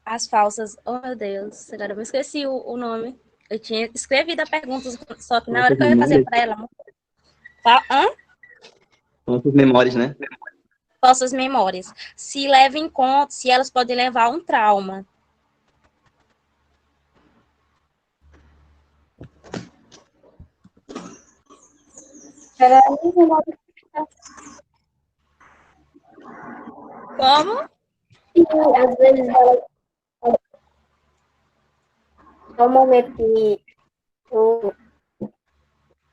As falsas... Oh, meu Deus, agora eu me esqueci o nome. Eu tinha escrevido a pergunta, só que na hora que eu ia fazer para ela... Falsas memórias, né? Falsas memórias. Se leva em conta, se elas podem levar a um trauma. Como? Sim, às vezes é um momento que eu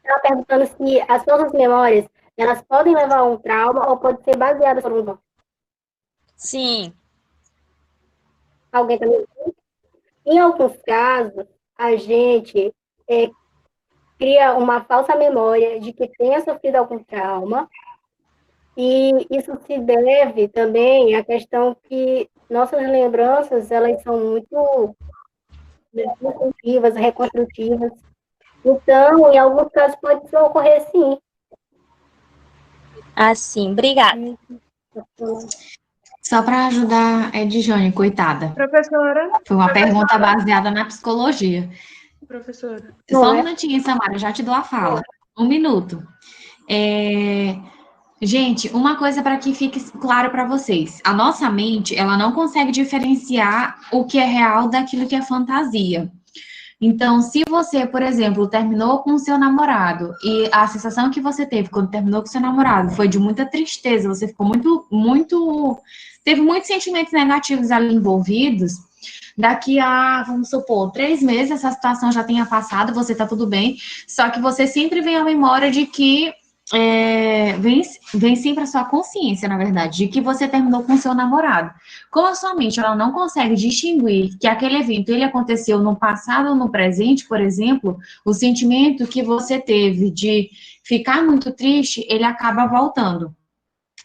estava perguntando se as nossas memórias elas podem levar a um trauma ou podem ser baseadas por um... Sim. Alguém também? Em alguns casos, a gente cria uma falsa memória de que tenha sofrido algum trauma, e isso se deve também à questão que nossas lembranças, elas são muito construtivas, reconstrutivas. Então, em alguns casos, pode ocorrer sim. Assim, obrigada. Só para ajudar a Edjane, coitada. Professora. Foi uma pergunta baseada na psicologia. Professora. Só um minutinho, Samara, já te dou a fala. Um minuto. Gente, uma coisa para que fique claro para vocês. A nossa mente, ela não consegue diferenciar o que é real daquilo que é fantasia. Então, se você, por exemplo, terminou com o seu namorado e a sensação que você teve quando terminou com o seu namorado foi de muita tristeza, você ficou teve muitos sentimentos negativos ali envolvidos, daqui a, vamos supor, 3 meses, essa situação já tenha passado, você tá tudo bem, só que você sempre vem à memória de que vem sempre a sua consciência, na verdade, de que você terminou com seu namorado. Como a sua mente ela não consegue distinguir que aquele evento ele aconteceu no passado ou no presente, por exemplo, o sentimento que você teve de ficar muito triste, ele acaba voltando.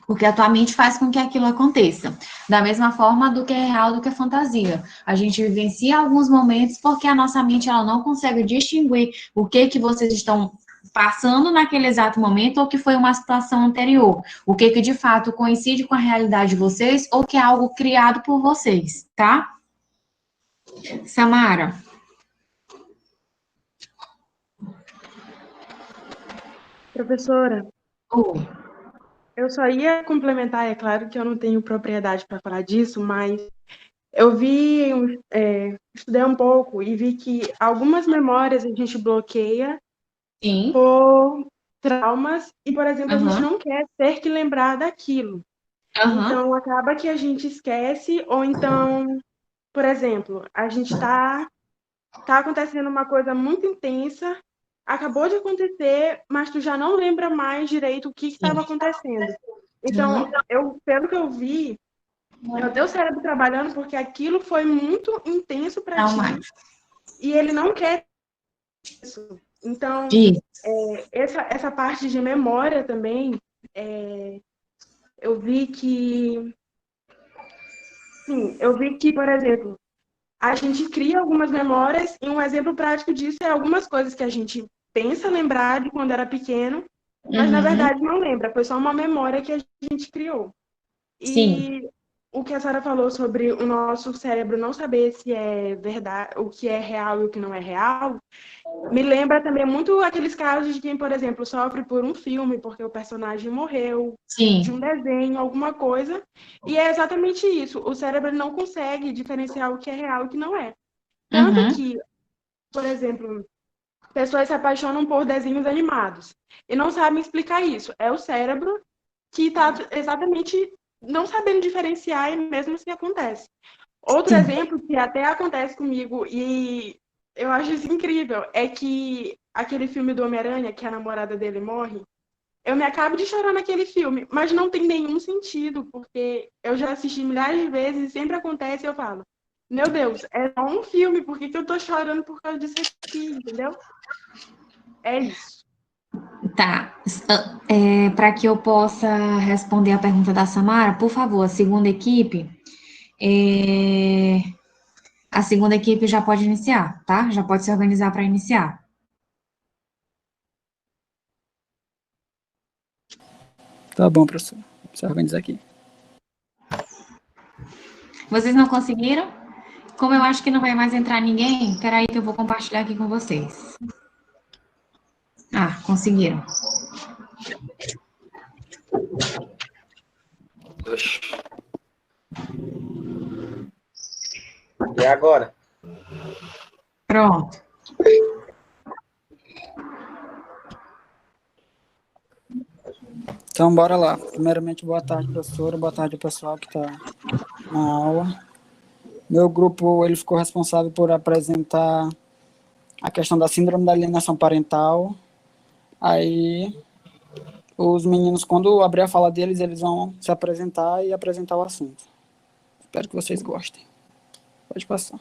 Porque a tua mente faz com que aquilo aconteça. Da mesma forma do que é real, do que é fantasia. A gente vivencia alguns momentos porque a nossa mente ela não consegue distinguir o que vocês estão passando naquele exato momento ou que foi uma situação anterior. O que de fato coincide com a realidade de vocês ou que é algo criado por vocês, tá? Samara. Professora. Eu só ia complementar, é claro que eu não tenho propriedade para falar disso, mas eu estudei um pouco e vi que algumas memórias a gente bloqueia por traumas e, por exemplo, a gente não quer ter que lembrar daquilo. Então, acaba que a gente esquece, ou então, por exemplo, a gente tá acontecendo uma coisa muito intensa, acabou de acontecer, mas tu já não lembra mais direito o que estava acontecendo. Então, pelo que eu vi, é o teu cérebro trabalhando porque aquilo foi muito intenso para ti e ele não quer isso. Então, essa parte de memória também, eu vi que, por exemplo, a gente cria algumas memórias e um exemplo prático disso é algumas coisas que a gente pensa lembrar de quando era pequeno, mas na verdade não lembra, foi só uma memória que a gente criou. E o que a Sara falou sobre o nosso cérebro não saber se é verdade, o que é real e o que não é real, me lembra também muito aqueles casos de quem, por exemplo, sofre por um filme porque o personagem morreu, de um desenho, alguma coisa, e é exatamente isso. O cérebro não consegue diferenciar o que é real e o que não é. Tanto que, por exemplo, pessoas se apaixonam por desenhos animados e não sabem explicar isso. É o cérebro que está exatamente não sabendo diferenciar e mesmo assim acontece. Outro exemplo que até acontece comigo e eu acho isso incrível é que aquele filme do Homem-Aranha, que a namorada dele morre, eu me acabo de chorar naquele filme, mas não tem nenhum sentido, porque eu já assisti milhares de vezes e sempre acontece e eu falo, meu Deus, é só um filme, por que eu tô chorando por causa disso aqui, entendeu? É isso. Tá. Para que eu possa responder a pergunta da Samara, por favor, a segunda equipe já pode iniciar, tá? Já pode se organizar para iniciar. Tá bom, professor. Vou se organizar aqui. Vocês não conseguiram? Como eu acho que não vai mais entrar ninguém, peraí que eu vou compartilhar aqui com vocês. Ah, conseguiram. E agora? Pronto. Então, bora lá. Primeiramente, boa tarde, professora. Boa tarde, pessoal que está na aula. Meu grupo ele ficou responsável por apresentar a questão da síndrome da alienação parental. Aí, Os meninos, quando abrir a fala deles, eles vão se apresentar e apresentar o assunto. Espero que vocês gostem. Pode passar.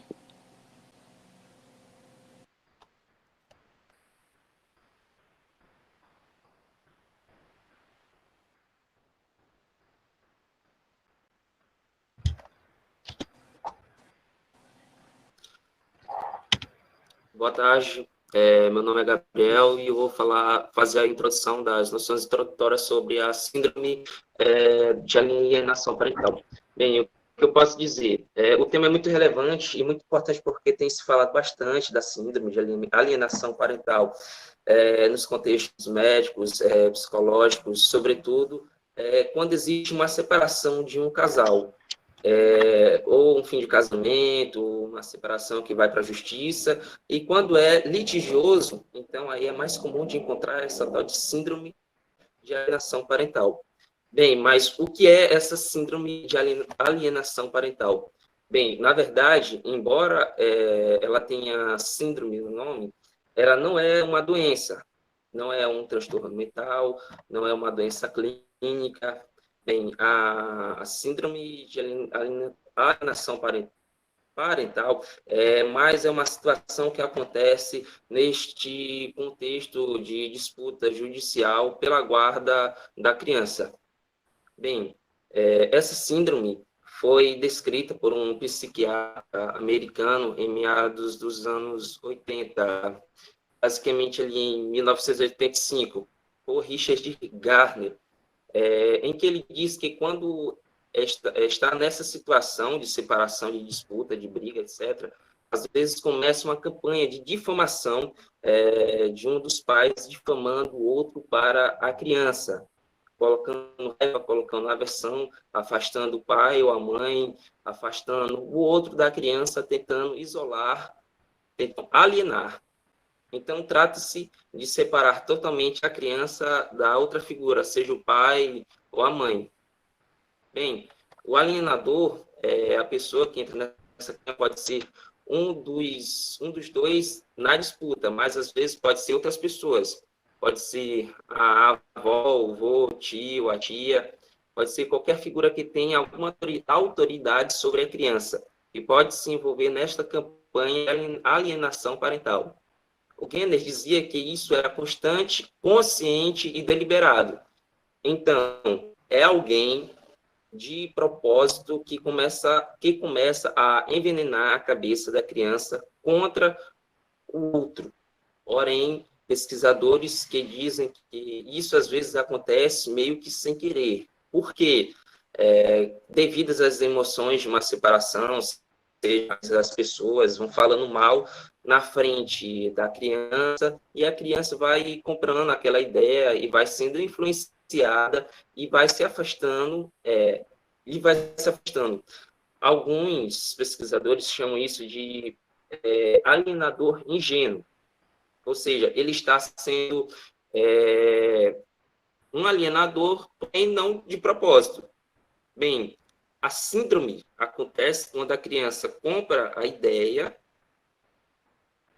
Boa tarde, meu nome é Gabriel e eu vou fazer a introdução das noções introdutórias sobre a síndrome de alienação parental. Bem, o que eu posso dizer? O tema é muito relevante e muito importante porque tem se falado bastante da síndrome de alienação parental nos contextos médicos, psicológicos, sobretudo quando existe uma separação de um casal. Ou um fim de casamento, uma separação que vai para a justiça, e quando é litigioso, então aí é mais comum de encontrar essa tal de síndrome de alienação parental. Bem, mas o que é essa síndrome de alienação parental? Bem, na verdade, embora ela tenha síndrome no nome, ela não é uma doença, não é um transtorno mental, não é uma doença clínica. Bem, a síndrome de alienação parental mas é uma situação que acontece neste contexto de disputa judicial pela guarda da criança. Bem, essa síndrome foi descrita por um psiquiatra americano em meados dos anos 80, basicamente ali em 1985, por Richard Gardner, em que ele diz que quando está nessa situação de separação, de disputa, de briga, etc., às vezes começa uma campanha de difamação de um dos pais difamando o outro para a criança, colocando raiva, colocando aversão, afastando o pai ou a mãe, afastando o outro da criança, tentando isolar, tentando alienar. Então, trata-se de separar totalmente a criança da outra figura, seja o pai ou a mãe. Bem, o alienador é a pessoa que entra nessa, pode ser um dos dois na disputa, mas às vezes pode ser outras pessoas. Pode ser a avó, o avô, o tio, a tia, pode ser qualquer figura que tenha alguma autoridade sobre a criança, e pode se envolver nesta campanha de alienação parental. O Gardner dizia que isso era constante, consciente e deliberado. Então, é alguém de propósito que começa a envenenar a cabeça da criança contra o outro. Porém, pesquisadores que dizem que isso às vezes acontece meio que sem querer. Por quê? Devido às emoções de uma separação, as pessoas vão falando mal na frente da criança, e a criança vai comprando aquela ideia e vai sendo influenciada e vai se afastando, Alguns pesquisadores chamam isso de alienador ingênuo, ou seja, ele está sendo um alienador, porém não de propósito. Bem, a síndrome acontece quando a criança compra a ideia,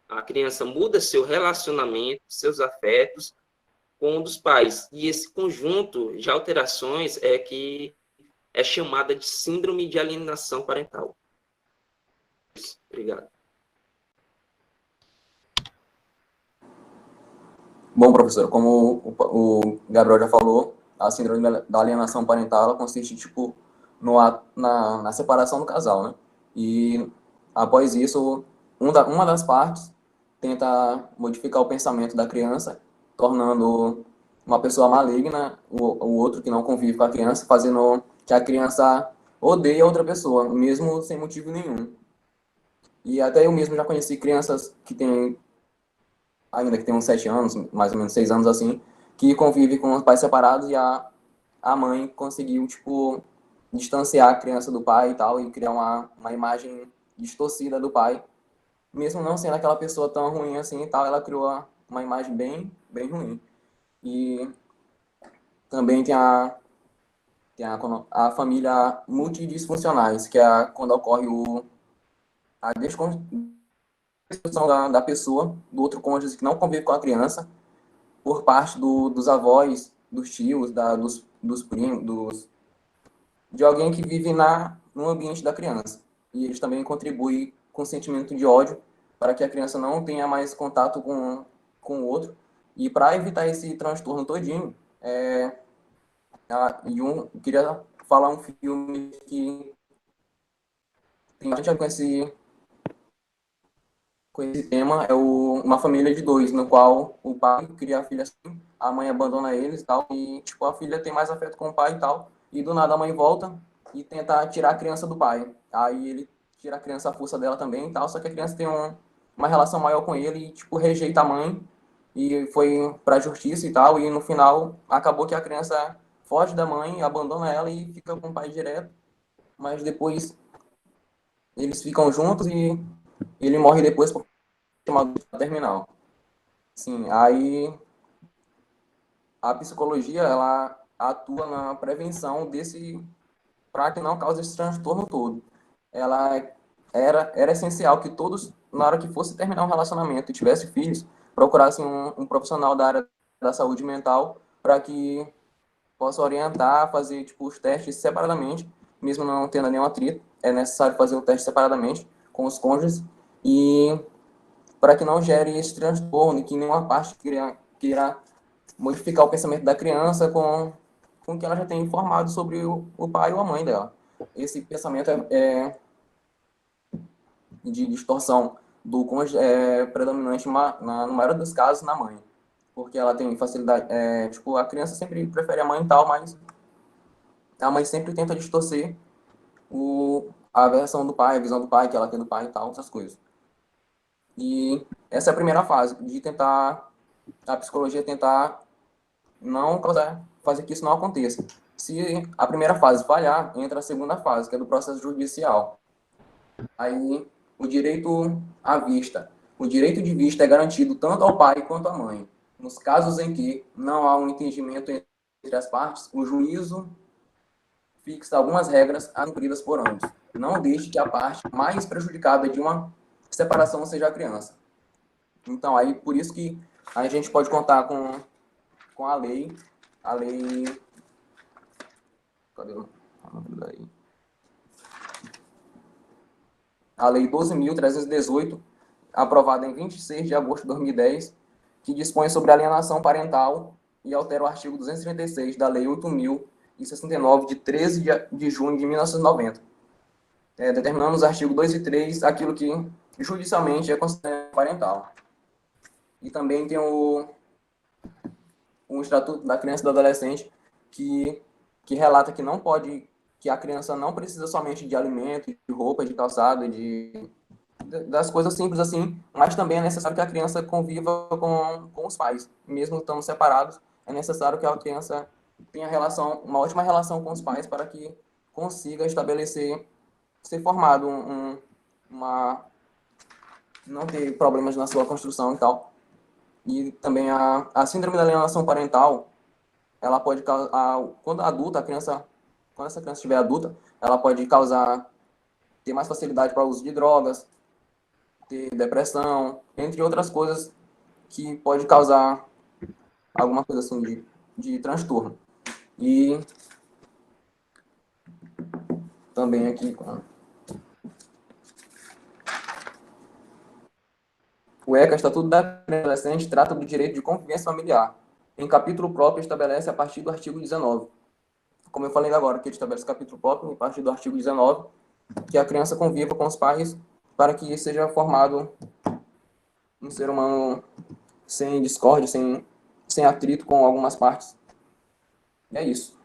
a criança muda seu relacionamento, seus afetos com um dos pais. E esse conjunto de alterações que é chamada de síndrome de alienação parental. Obrigado. Bom, professor, como o Gabriel já falou, a síndrome da alienação parental ela consiste, tipo, na separação do casal, né? E, após isso, uma das partes tenta modificar o pensamento da criança, tornando uma pessoa maligna, o outro que não convive com a criança, fazendo que a criança odeie a outra pessoa, mesmo sem motivo nenhum. E até eu mesmo já conheci crianças que têm uns 7 anos, mais ou menos 6 anos assim, que convivem com os pais separados, e a mãe conseguiu, tipo, distanciar a criança do pai e tal, e criar uma imagem distorcida do pai. Mesmo não sendo aquela pessoa tão ruim assim e tal, ela criou uma imagem bem, bem ruim. E também tem a família multidisfuncionais, que é quando ocorre a desconstrução da pessoa, do outro cônjuge que não convive com a criança, por parte dos avós, dos tios, dos primos, de alguém que vive no ambiente da criança. E eles também contribuem com o sentimento de ódio para que a criança não tenha mais contato com o outro. E para evitar esse transtorno todinho, queria falar um filme que tem bastante com esse tema, é Uma Família de Dois, no qual o pai cria a filha assim, a mãe abandona eles e tal, e tipo, a filha tem mais afeto com o pai e tal, e do nada a mãe volta e tenta tirar a criança do pai. Aí ele tira a criança à força dela também e tal, só que a criança tem uma relação maior com ele e tipo, rejeita a mãe, e foi pra justiça e tal, e no final acabou que a criança foge da mãe, abandona ela e fica com o pai direto, mas depois eles ficam juntos e ele morre depois por uma terminal. Sim, aí a psicologia, ela atua na prevenção para que não cause esse transtorno todo. Ela era essencial que todos, na hora que fosse terminar um relacionamento e tivesse filhos, procurassem um profissional da área da saúde mental para que possa orientar, fazer tipo, os testes separadamente, mesmo não tendo nenhum atrito. É necessário fazer o teste separadamente com os cônjuges e para que não gere esse transtorno e que nenhuma parte queira modificar o pensamento da criança com o que ela já tem informado sobre o pai ou a mãe dela. Esse pensamento de distorção do cônjuge é predominante na maioria dos casos na mãe, porque ela tem facilidade, tipo, a criança sempre prefere a mãe e tal, mas a mãe sempre tenta distorcer a versão do pai, a visão do pai, que ela tem do pai e tal, essas coisas. E essa é a primeira fase, a psicologia tentar não fazer que isso não aconteça. Se a primeira fase falhar, entra a segunda fase, que é do processo judicial. Aí, o direito à vista. O direito de vista é garantido tanto ao pai quanto à mãe. Nos casos em que não há um entendimento entre as partes, o juízo fixa algumas regras cumpridas por ambos. Não deixe que a parte mais prejudicada de uma separação seja a criança. Então, aí, por isso que a gente pode contar com a lei. Cadê o nome daí? A Lei 12.318, aprovada em 26 de agosto de 2010, que dispõe sobre alienação parental e altera o artigo 236 da Lei 8.069, de 13 de junho de 1990, determinando os artigos 2 e 3 aquilo que judicialmente é considerado parental. E também tem o Estatuto da Criança e do Adolescente, que relata que a criança não precisa somente de alimento, de roupa, de calçado, das coisas simples assim, mas também é necessário que a criança conviva com os pais. Mesmo estando separados, é necessário que a criança tenha uma ótima relação com os pais para que consiga ser formado não ter problemas na sua construção e tal. E também a síndrome da alienação parental, ela pode causar, quando essa criança estiver adulta, ela pode ter mais facilidade para o uso de drogas, ter depressão, entre outras coisas que pode causar alguma coisa assim de transtorno. E também aqui, o ECA, Estatuto da Criança e Adolescente, trata do direito de convivência familiar. Em capítulo próprio, estabelece a partir do artigo 19. Como eu falei agora, que ele estabelece capítulo próprio, a partir do artigo 19, que a criança conviva com os pais para que seja formado um ser humano sem discórdia, sem atrito com algumas partes. É isso.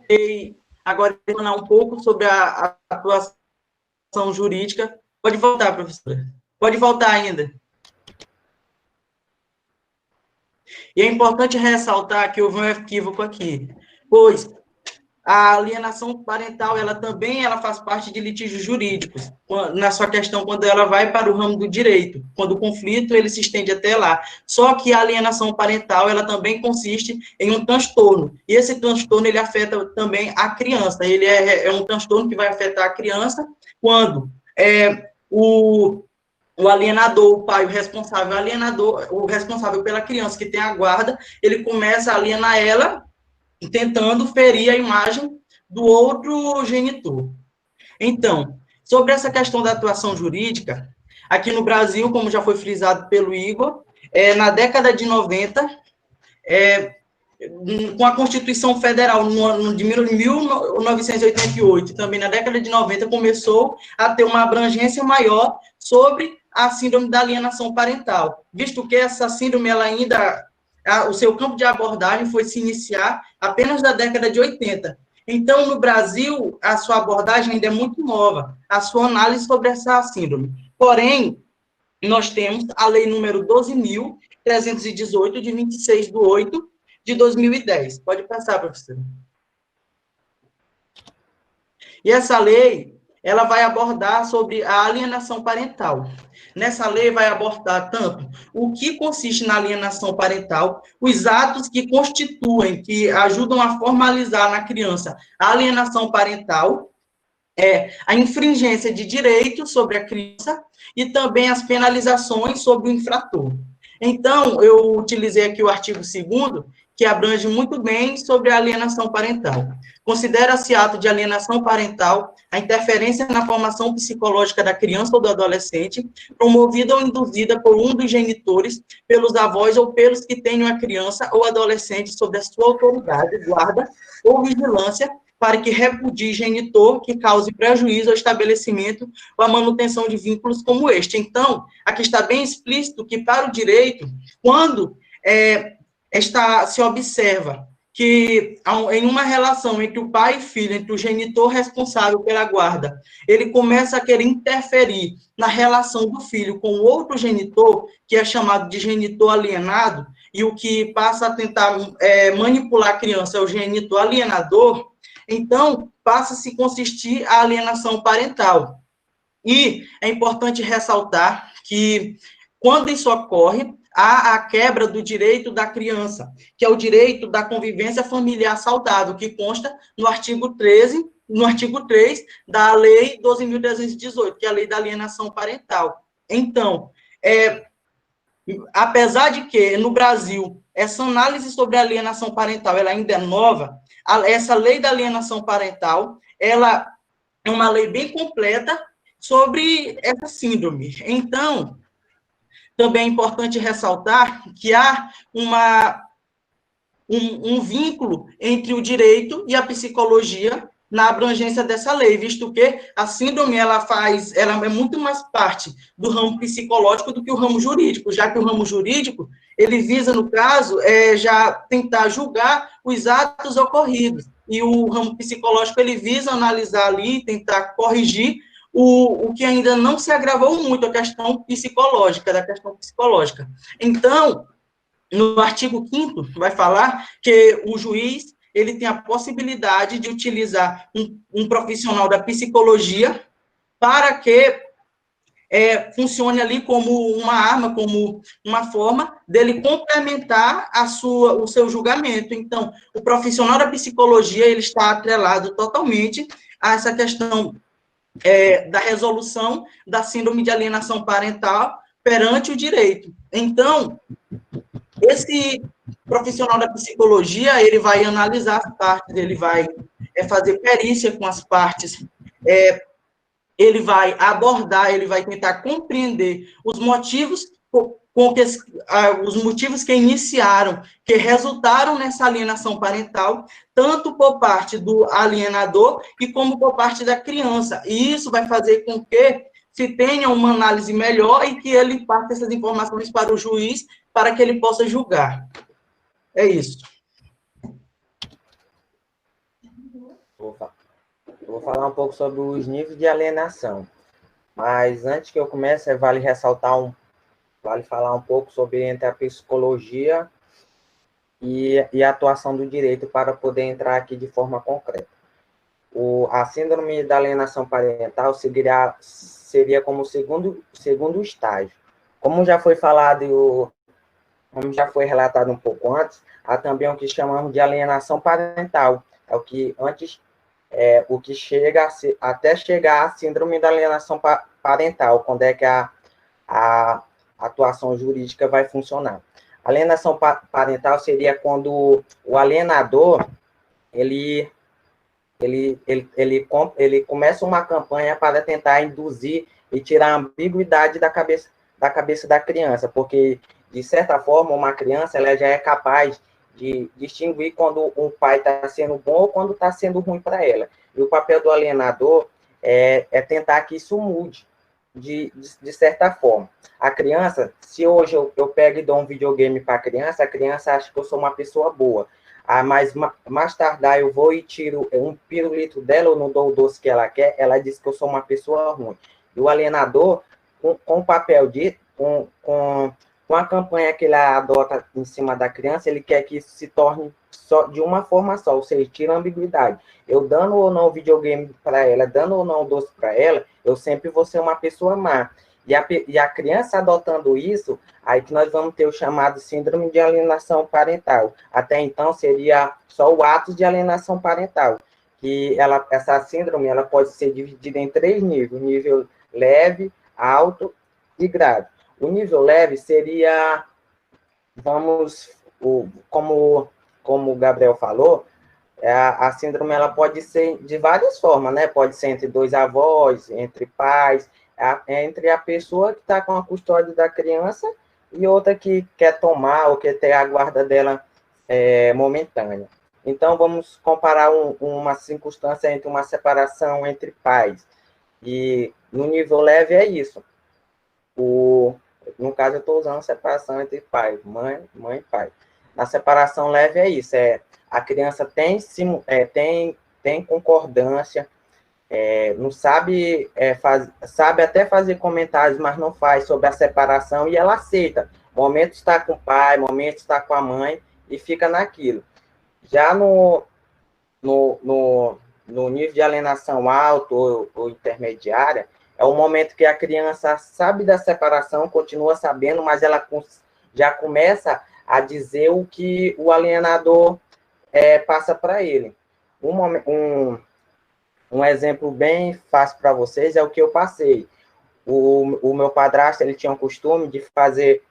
E agora, falar um pouco sobre a atuação jurídica. Pode voltar, professora. Pode voltar ainda. E é importante ressaltar que houve um equívoco aqui, pois a alienação parental, ela também faz parte de litígios jurídicos, na sua questão, quando ela vai para o ramo do direito, quando o conflito ele se estende até lá. Só que a alienação parental, ela também consiste em um transtorno, e esse transtorno, ele afeta também a criança, ele é um transtorno que vai afetar a criança quando o alienador, o pai, o responsável pela criança que tem a guarda, ele começa a alienar ela, tentando ferir a imagem do outro genitor. Então, sobre essa questão da atuação jurídica, aqui no Brasil, como já foi frisado pelo Igor, na década de 90, com a Constituição Federal de 1988, também na década de 90, começou a ter uma abrangência maior sobre a síndrome da alienação parental, visto que essa síndrome, ela ainda, o seu campo de abordagem foi se iniciar apenas na década de 80. Então, no Brasil, a sua abordagem ainda é muito nova, a sua análise sobre essa síndrome. Porém, nós temos a Lei número 12.318, de 26/8/2010. Pode passar, professora. E essa lei, ela vai abordar sobre a alienação parental. Nessa lei vai abordar tanto o que consiste na alienação parental, os atos que constituem, que ajudam a formalizar na criança a alienação parental, a infringência de direitos sobre a criança e também as penalizações sobre o infrator. Então, eu utilizei aqui o artigo 2º, que abrange muito bem sobre a alienação parental. Considera-se ato de alienação parental a interferência na formação psicológica da criança ou do adolescente, promovida ou induzida por um dos genitores, pelos avós ou pelos que tenham a criança ou adolescente sob a sua autoridade, guarda ou vigilância, para que repudie genitor que cause prejuízo ao estabelecimento ou à manutenção de vínculos como este. Então, aqui está bem explícito que, para o direito, quando se observa que em uma relação entre o pai e filho, entre o genitor responsável pela guarda, ele começa a querer interferir na relação do filho com o outro genitor, que é chamado de genitor alienado, e o que passa a tentar manipular a criança é o genitor alienador, então passa a se consistir a alienação parental. E é importante ressaltar que, quando isso ocorre, há a quebra do direito da criança, que é o direito da convivência familiar saudável, que consta no artigo 13, no artigo 3 da Lei 12.318, que é a Lei da Alienação Parental. Então, apesar de que, no Brasil, essa análise sobre a alienação parental ela ainda é nova, essa Lei da Alienação Parental, ela é uma lei bem completa sobre essa síndrome. Então, também é importante ressaltar que há um vínculo entre o direito e a psicologia na abrangência dessa lei, visto que a síndrome ela é muito mais parte do ramo psicológico do que o ramo jurídico, já que o ramo jurídico, ele visa, no caso, já tentar julgar os atos ocorridos, e o ramo psicológico, ele visa analisar ali, tentar corrigir o que ainda não se agravou muito, a questão psicológica, da questão psicológica. Então, no artigo 5º, vai falar que o juiz, ele tem a possibilidade de utilizar um profissional da psicologia para que funcione ali como uma arma, como uma forma dele complementar o seu julgamento. Então, o profissional da psicologia, ele está atrelado totalmente a essa questão da resolução da síndrome de alienação parental perante o direito. Então, esse profissional da psicologia, ele vai analisar as partes, ele vai fazer perícia com as partes, ele vai abordar, ele vai tentar compreender os motivos os motivos que iniciaram, que resultaram nessa alienação parental, tanto por parte do alienador e como por parte da criança. E isso vai fazer com que se tenha uma análise melhor e que ele passe essas informações para o juiz, para que ele possa julgar. É isso. Vou falar um pouco sobre os níveis de alienação. Mas antes que eu comece, vale falar um pouco sobre entre a psicologia e a atuação do direito para poder entrar aqui de forma concreta. A síndrome da alienação parental seria como segundo estágio. Como já foi falado, como já foi relatado um pouco antes, há também o que chamamos de alienação parental, é o que antes o que chega até chegar à síndrome da alienação parental, quando é que a atuação jurídica vai funcionar. A alienação parental seria quando o alienador ele começa uma campanha para tentar induzir e tirar a ambiguidade da cabeça da criança, porque, de certa forma, uma criança ela já é capaz de distinguir quando um pai está sendo bom ou quando está sendo ruim para ela. E o papel do alienador é tentar que isso mude, de certa forma. A criança, se hoje eu pego e dou um videogame para a criança acha que eu sou uma pessoa boa. Mas mais tardar eu vou e tiro um pirulito dela, ou não dou o doce que ela quer, ela diz que eu sou uma pessoa ruim. E o alienador, com o papel com a campanha que ele adota em cima da criança, ele quer que isso se torne só de uma forma só, ou seja, tira a ambiguidade. Eu dando ou não o videogame para ela, dando ou não o doce para ela, eu sempre vou ser uma pessoa má. E a criança adotando isso, aí que nós vamos ter o chamado síndrome de alienação parental. Até então, seria só o ato de alienação parental. Que essa síndrome ela pode ser dividida em 3 níveis: nível leve, alto e grave. O nível leve seria, como o Gabriel falou, a síndrome ela pode ser de várias formas, né? Pode ser entre 2 avós, entre pais, entre a pessoa que está com a custódia da criança e outra que quer tomar ou quer ter a guarda dela momentânea. Então, vamos comparar uma circunstância entre uma separação entre pais. E no nível leve é isso. No caso, eu estou usando separação entre pais, mãe e pai. Na separação leve é isso, a criança tem concordância, não sabe, sabe até fazer comentários, mas não faz sobre a separação, e ela aceita. Momento está com o pai, momento está com a mãe, e fica naquilo. Já no nível de alienação alto ou intermediária, é o momento que a criança sabe da separação, continua sabendo, mas ela já começa a dizer o que o alienador passa para ele. Um exemplo bem fácil para vocês é o que eu passei. O meu padrasto ele tinha o costume de fazer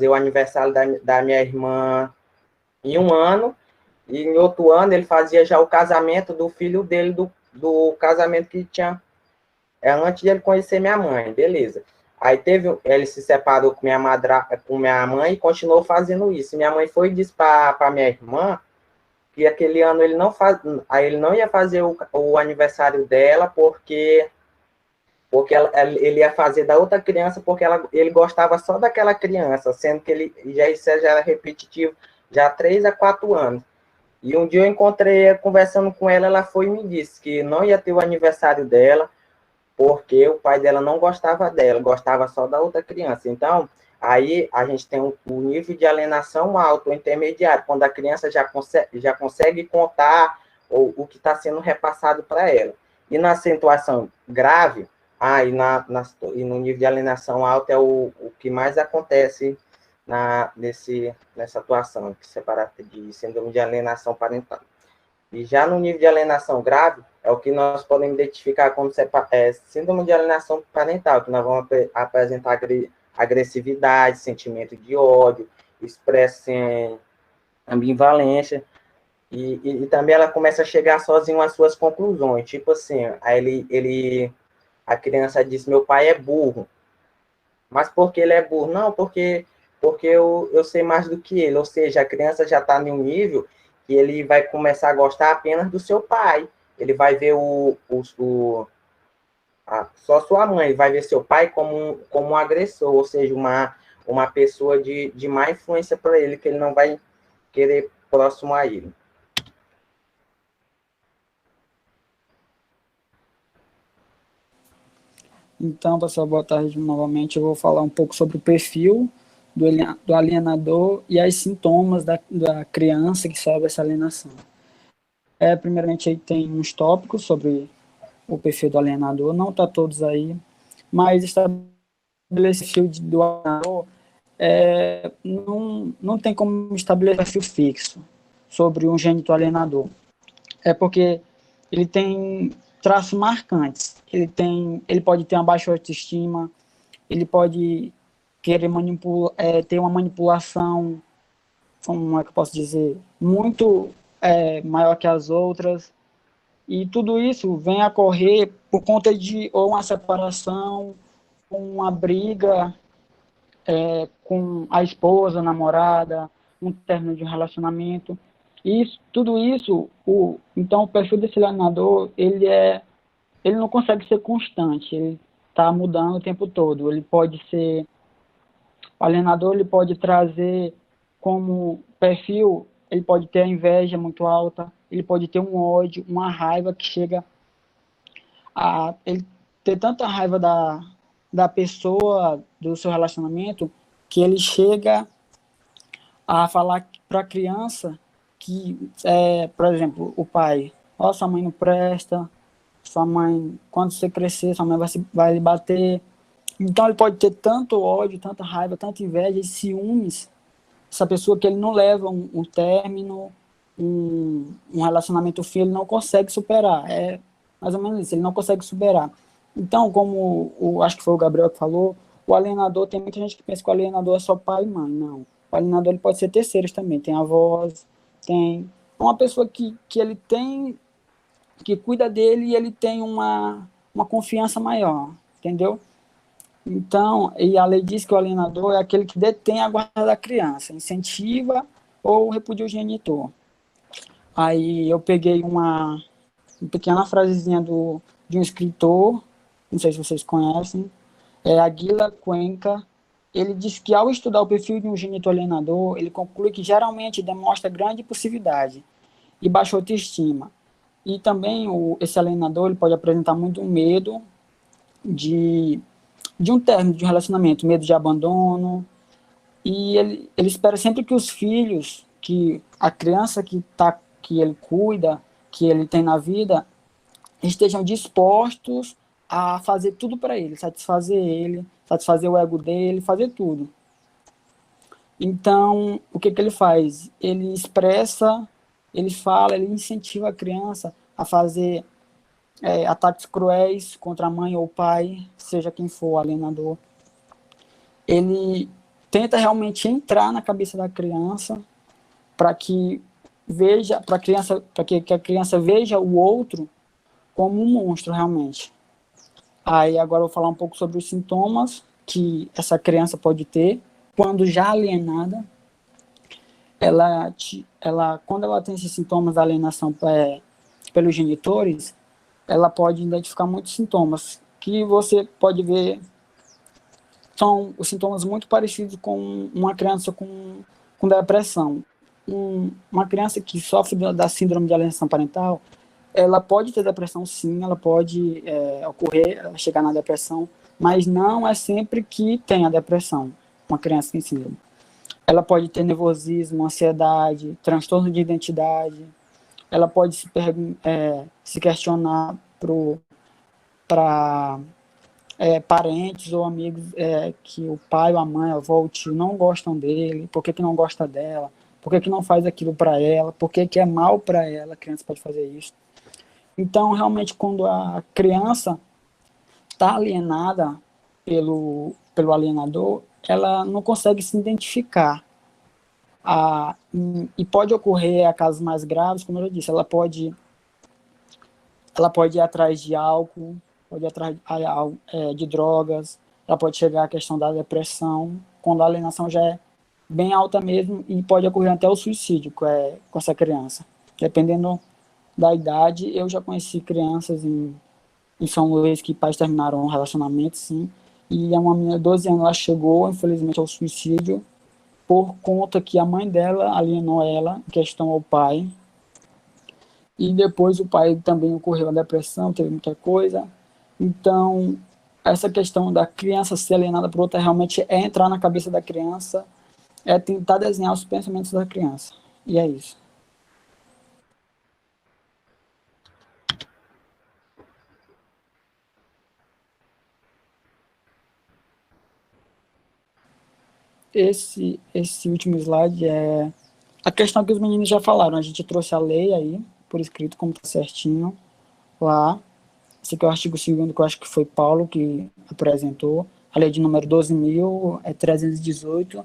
o aniversário da minha irmã em um ano, e em outro ano ele fazia já o casamento do filho dele, do casamento que tinha antes de ele conhecer minha mãe, beleza. Aí ele se separou com minha mãe e continuou fazendo isso. Minha mãe foi e disse para minha irmã que aquele ano ele não ia fazer o aniversário dela porque ele ia fazer da outra criança porque ele gostava só daquela criança, sendo que isso já era repetitivo já há 3 a 4 anos. E um dia eu encontrei conversando com ela, ela foi e me disse que não ia ter o aniversário dela, porque o pai dela não gostava dela, gostava só da outra criança. Então, aí a gente tem o nível de alienação alto, intermediário, quando a criança já consegue contar o que está sendo repassado para ela. E na acentuação grave, e no nível de alienação alta é o que mais acontece nessa atuação, que separa de síndrome de alienação parental. E já no nível de alienação grave, é o que nós podemos identificar como síndrome de alienação parental, que nós vamos apresentar agressividade, sentimento de ódio, expresso em ambivalência, e também ela começa a chegar sozinha às suas conclusões, tipo assim, a criança diz, meu pai é burro, mas por que ele é burro? Não, porque eu sei mais do que ele, ou seja, a criança já está em um nível que ele vai começar a gostar apenas do seu pai. Ele vai ver só sua mãe, vai ver seu pai como um agressor, ou seja, uma pessoa de má influência para ele, que ele não vai querer próximo a ele. Então, pessoal, boa tarde novamente. Eu vou falar um pouco sobre o perfil do alienador e as sintomas da criança que sofre essa alienação. Primeiramente, aí tem uns tópicos sobre o perfil do alienador, não está todos aí, mas estabelecer o perfil do alienador, não tem como estabelecer um perfil fixo sobre um gênito alienador. Porque ele tem traços marcantes. Ele pode ter uma baixa autoestima, ele pode querer ter uma manipulação, como é que eu posso dizer, muito maior que as outras. E tudo isso vem a ocorrer por conta de ou uma separação, uma briga com a esposa, a namorada, um término de um relacionamento. Tudo isso, então o perfil desse alienador, ele não consegue ser constante, ele está mudando o tempo todo. O alienador ele pode trazer como perfil, ele pode ter a inveja muito alta, ele pode ter um ódio, uma raiva que chega a ele ter tanta raiva da pessoa, do seu relacionamento, que ele chega a falar para a criança que, por exemplo, o pai, sua mãe não presta, sua mãe, quando você crescer, sua mãe vai lhe bater. Então ele pode ter tanto ódio, tanta raiva, tanta inveja e ciúmes, essa pessoa que ele não leva um término, um relacionamento fim, ele não consegue superar. É mais ou menos isso, ele não consegue superar. Então, como acho que foi o Gabriel que falou, o alienador, tem muita gente que pensa que o alienador é só pai e mãe. Não. O alienador ele pode ser terceiros também, tem avós, tem uma pessoa que ele tem, que cuida dele e ele tem uma confiança maior, entendeu? Então, e a lei diz que o alienador é aquele que detém a guarda da criança, incentiva ou repudia o genitor. Aí eu peguei uma pequena frasezinha de um escritor, não sei se vocês conhecem, Aguila Cuenca. Ele diz que ao estudar o perfil de um genitor alienador, ele conclui que geralmente demonstra grande impulsividade e baixa autoestima. E também esse alienador ele pode apresentar muito medo de um término de um relacionamento, medo de abandono, e ele espera sempre que os filhos, que a criança que ele cuida, que ele tem na vida, estejam dispostos a fazer tudo para ele, satisfazer o ego dele, fazer tudo. Então, o que ele faz? Ele expressa, ele fala, ele incentiva a criança a fazer ataques cruéis contra a mãe ou o pai, seja quem for o alienador. Ele tenta realmente entrar na cabeça da criança para que a criança veja o outro como um monstro realmente. Aí agora eu vou falar um pouco sobre os sintomas que essa criança pode ter quando já alienada. Quando ela tem esses sintomas da alienação pelos genitores, ela pode identificar muitos sintomas que você pode ver, são os sintomas muito parecidos com uma criança com depressão. Uma criança que sofre da síndrome de alienação parental, ela pode ter depressão sim, ela pode chegar na depressão, mas não é sempre que tem a depressão, uma criança em síndrome. Ela pode ter nervosismo, ansiedade, transtorno de identidade, ela pode se questionar para parentes ou amigos que o pai, ou a mãe, a avó, o tio não gostam dele, por que não gosta dela, por que não faz aquilo para ela, por que é mal para ela, a criança pode fazer isso. Então, realmente, quando a criança está alienada pelo alienador, ela não consegue se identificar. E pode ocorrer a casos mais graves, como eu já disse, ela pode ir atrás de álcool, pode ir atrás de drogas, ela pode chegar à questão da depressão, quando a alienação já é bem alta mesmo, e pode ocorrer até o suicídio com essa criança. Dependendo da idade, eu já conheci crianças em São Luís que pais terminaram um relacionamento, sim, e uma menina de 12 anos, ela chegou, infelizmente, ao suicídio, por conta que a mãe dela alienou ela, em questão ao pai, e depois o pai também ocorreu a depressão, teve muita coisa. Então, essa questão da criança ser alienada por outra realmente é entrar na cabeça da criança, é tentar desenhar os pensamentos da criança. E é isso. esse último slide é a questão que os meninos já falaram. A gente trouxe a lei aí, por escrito, como está certinho lá. Esse aqui é o artigo 2º, que eu acho que foi Paulo que apresentou. A lei de número 12.318.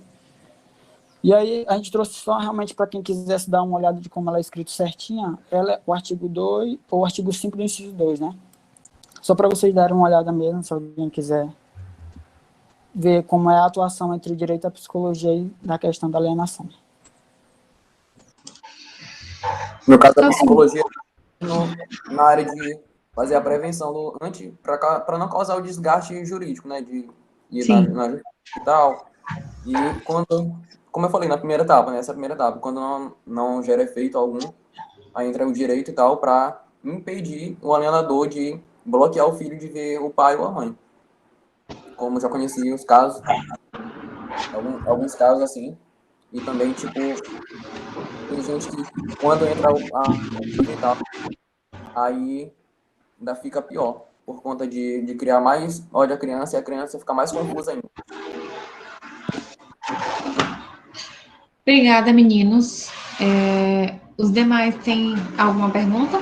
E aí a gente trouxe só realmente para quem quisesse dar uma olhada de como ela é escrito certinha, ela é o artigo 2, ou o artigo 5 do inciso 2, né? Só para vocês darem uma olhada mesmo, se alguém quiser ver como é a atuação entre o direito e a psicologia e na questão da alienação. No caso da psicologia, na área de fazer a prevenção do para não causar o desgaste jurídico, né, de ir na justiça e tal. E quando, como eu falei na primeira etapa, né, essa primeira etapa, quando não gera efeito algum, aí entra o direito e tal para impedir o alienador de bloquear o filho de ver o pai ou a mãe. Como já conheci os casos, alguns casos assim, e também, tipo, tem gente que quando entra aí ainda fica pior, por conta de criar mais ódio à criança e a criança fica mais confusa ainda. Obrigada, meninos. Os demais têm alguma pergunta?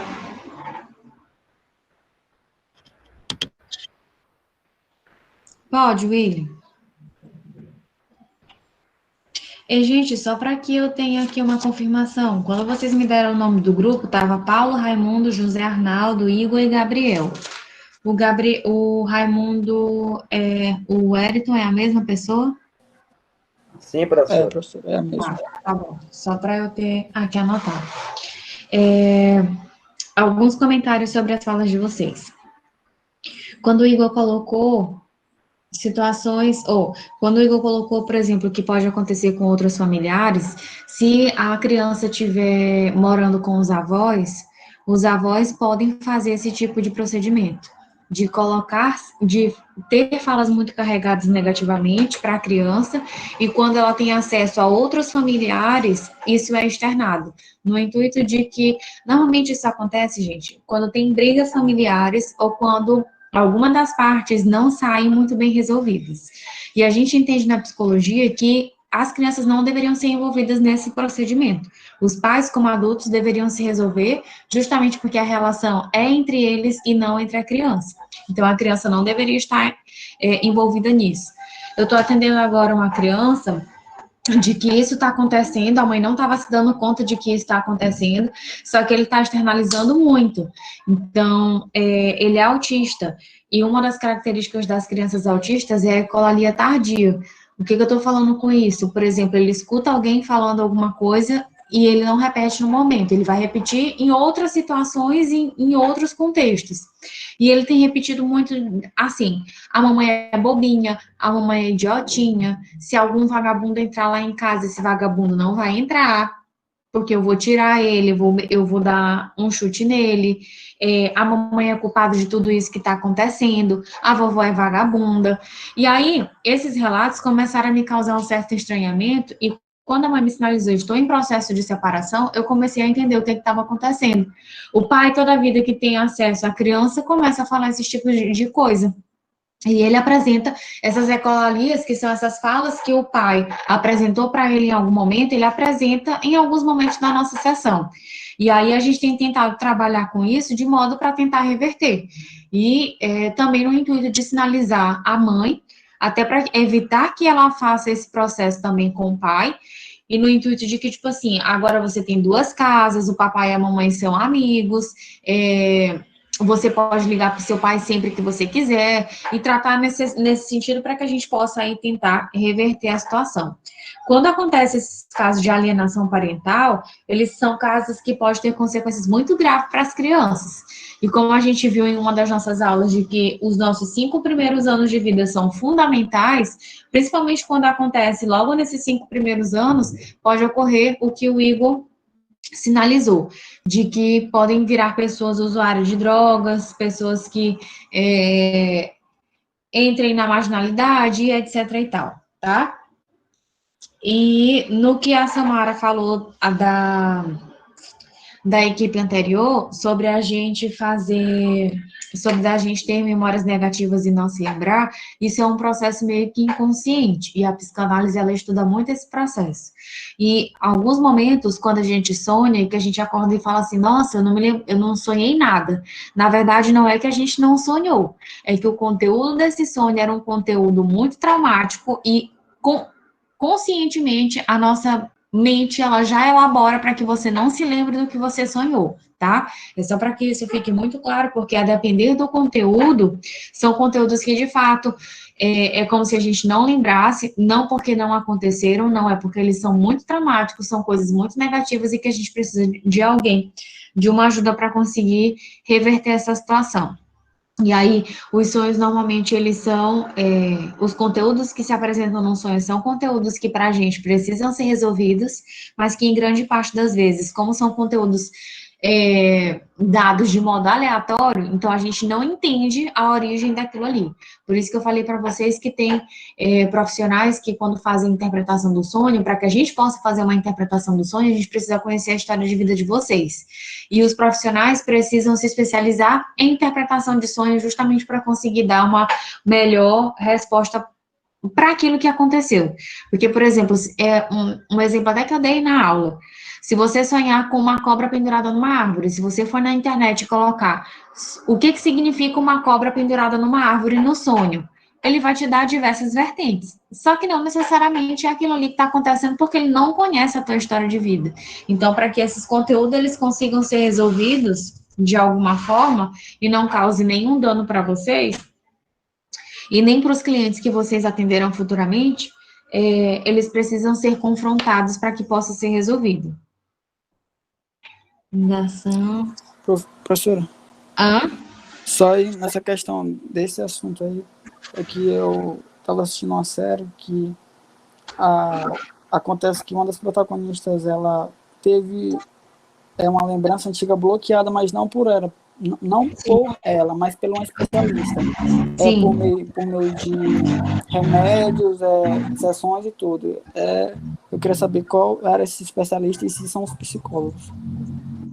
Pode, William. E, gente, só para que eu tenha aqui uma confirmação, quando vocês me deram o nome do grupo, estava Paulo, Raimundo, José Arnaldo, Igor e Gabriel. O Raimundo, o Wellington é a mesma pessoa? Sim, professor. Professor, é a mesma. Tá bom, só para eu ter aqui anotado. Alguns comentários sobre as falas de vocês. Quando o Igor colocou situações, quando o Igor colocou, por exemplo, que pode acontecer com outros familiares, se a criança estiver morando com os avós podem fazer esse tipo de procedimento, de ter falas muito carregadas negativamente para a criança, e quando ela tem acesso a outros familiares, isso é externado, no intuito de que, normalmente isso acontece, gente, quando tem brigas familiares, ou quando alguma das partes não saem muito bem resolvidas. E a gente entende na psicologia que as crianças não deveriam ser envolvidas nesse procedimento. Os pais, como adultos, deveriam se resolver justamente porque a relação é entre eles e não entre a criança. Então, a criança não deveria estar envolvida nisso. Eu estou atendendo agora uma criança de que isso está acontecendo, a mãe não estava se dando conta de que isso está acontecendo, só que ele está externalizando muito. Então, ele é autista, e uma das características das crianças autistas é a ecolalia tardia. O que eu estou falando com isso? Por exemplo, ele escuta alguém falando alguma coisa e ele não repete no momento, ele vai repetir em outras situações, em outros contextos. E ele tem repetido muito assim, a mamãe é bobinha, a mamãe é idiotinha, se algum vagabundo entrar lá em casa, esse vagabundo não vai entrar, porque eu vou tirar ele, eu vou dar um chute nele, a mamãe é culpada de tudo isso que está acontecendo, a vovó é vagabunda. E aí, esses relatos começaram a me causar um certo estranhamento, e quando a mãe me sinalizou, estou em processo de separação, eu comecei a entender o que estava acontecendo. O pai, toda a vida que tem acesso à criança, começa a falar esse tipo de coisa. E ele apresenta essas ecolalias, que são essas falas que o pai apresentou para ele em algum momento, ele apresenta em alguns momentos da nossa sessão. E aí a gente tem tentado trabalhar com isso de modo para tentar reverter. E também no intuito de sinalizar a mãe, até para evitar que ela faça esse processo também com o pai, e no intuito de que, tipo assim, agora você tem duas casas, o papai e a mamãe são amigos, você pode ligar para o seu pai sempre que você quiser, e tratar nesse sentido para que a gente possa aí tentar reverter a situação. Quando acontece esses casos de alienação parental, eles são casos que podem ter consequências muito graves para as crianças. E como a gente viu em uma das nossas aulas de que os nossos 5 primeiros anos de vida são fundamentais, principalmente quando acontece logo nesses 5 primeiros anos, pode ocorrer o que o Igor sinalizou, de que podem virar pessoas usuárias de drogas, pessoas que entrem na marginalidade, etc. e tal, tá? E no que a Samara falou da equipe anterior, sobre a gente fazer sobre a gente ter memórias negativas e não se lembrar, isso é um processo meio que inconsciente, e a psicanálise, ela estuda muito esse processo. E, alguns momentos, quando a gente sonha, que a gente acorda e fala assim, nossa, eu não me lembro, eu não sonhei nada. Na verdade, não é que a gente não sonhou, é que o conteúdo desse sonho era um conteúdo muito traumático e, conscientemente, a nossa mente, ela já elabora para que você não se lembre do que você sonhou, tá? É só para que isso fique muito claro, porque a depender do conteúdo, são conteúdos que, de fato, é como se a gente não lembrasse, não porque não aconteceram, não, é porque eles são muito traumáticos, são coisas muito negativas e que a gente precisa de alguém, de uma ajuda para conseguir reverter essa situação. E aí, os sonhos, normalmente, eles são, os conteúdos que se apresentam num sonho são conteúdos que, para a gente, precisam ser resolvidos, mas que, em grande parte das vezes, como são conteúdos dados de modo aleatório, então a gente não entende a origem daquilo ali. Por isso que eu falei para vocês que tem profissionais que, quando fazem interpretação do sonho, para que a gente possa fazer uma interpretação do sonho, a gente precisa conhecer a história de vida de vocês. E os profissionais precisam se especializar em interpretação de sonhos justamente para conseguir dar uma melhor resposta para aquilo que aconteceu. Porque, por exemplo, um exemplo até que eu dei na aula, se você sonhar com uma cobra pendurada numa árvore, se você for na internet e colocar o que significa uma cobra pendurada numa árvore no sonho, ele vai te dar diversas vertentes. Só que não necessariamente é aquilo ali que está acontecendo, porque ele não conhece a tua história de vida. Então, para que esses conteúdos eles consigam ser resolvidos de alguma forma e não cause nenhum dano para vocês, e nem para os clientes que vocês atenderão futuramente, eles precisam ser confrontados para que possa ser resolvido. Negação. Professora. Só aí nessa questão desse assunto aí, é que eu estava assistindo uma série que acontece que uma das protagonistas, ela teve uma lembrança antiga bloqueada, mas não por ela, mas pelo um especialista. Por meio de remédios, sessões e tudo. Eu queria saber qual era esse especialista e se são os psicólogos.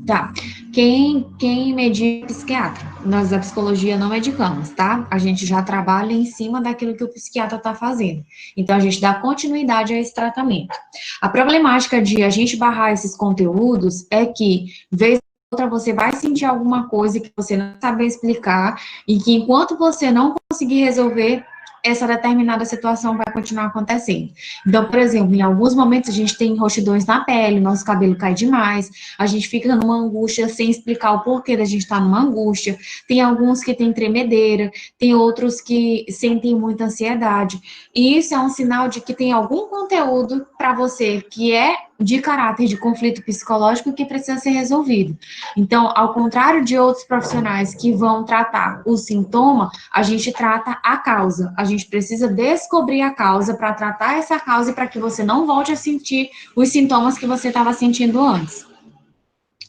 Tá. Quem medica é psiquiatra. Nós da psicologia não medicamos, tá? A gente já trabalha em cima daquilo que o psiquiatra está fazendo. Então, a gente dá continuidade a esse tratamento. A problemática de a gente barrar esses conteúdos é que, vez ou outra, você vai sentir alguma coisa que você não sabe explicar e que, enquanto você não conseguir resolver, essa determinada situação vai continuar acontecendo. Então, por exemplo, em alguns momentos a gente tem roxidões na pele, nosso cabelo cai demais, a gente fica numa angústia sem explicar o porquê da gente estar numa angústia, tem alguns que têm tremedeira, tem outros que sentem muita ansiedade, e isso é um sinal de que tem algum conteúdo para você que é de caráter de conflito psicológico que precisa ser resolvido. Então, ao contrário de outros profissionais que vão tratar o sintoma, a gente trata a causa. A gente precisa descobrir a causa para tratar essa causa e para que você não volte a sentir os sintomas que você estava sentindo antes.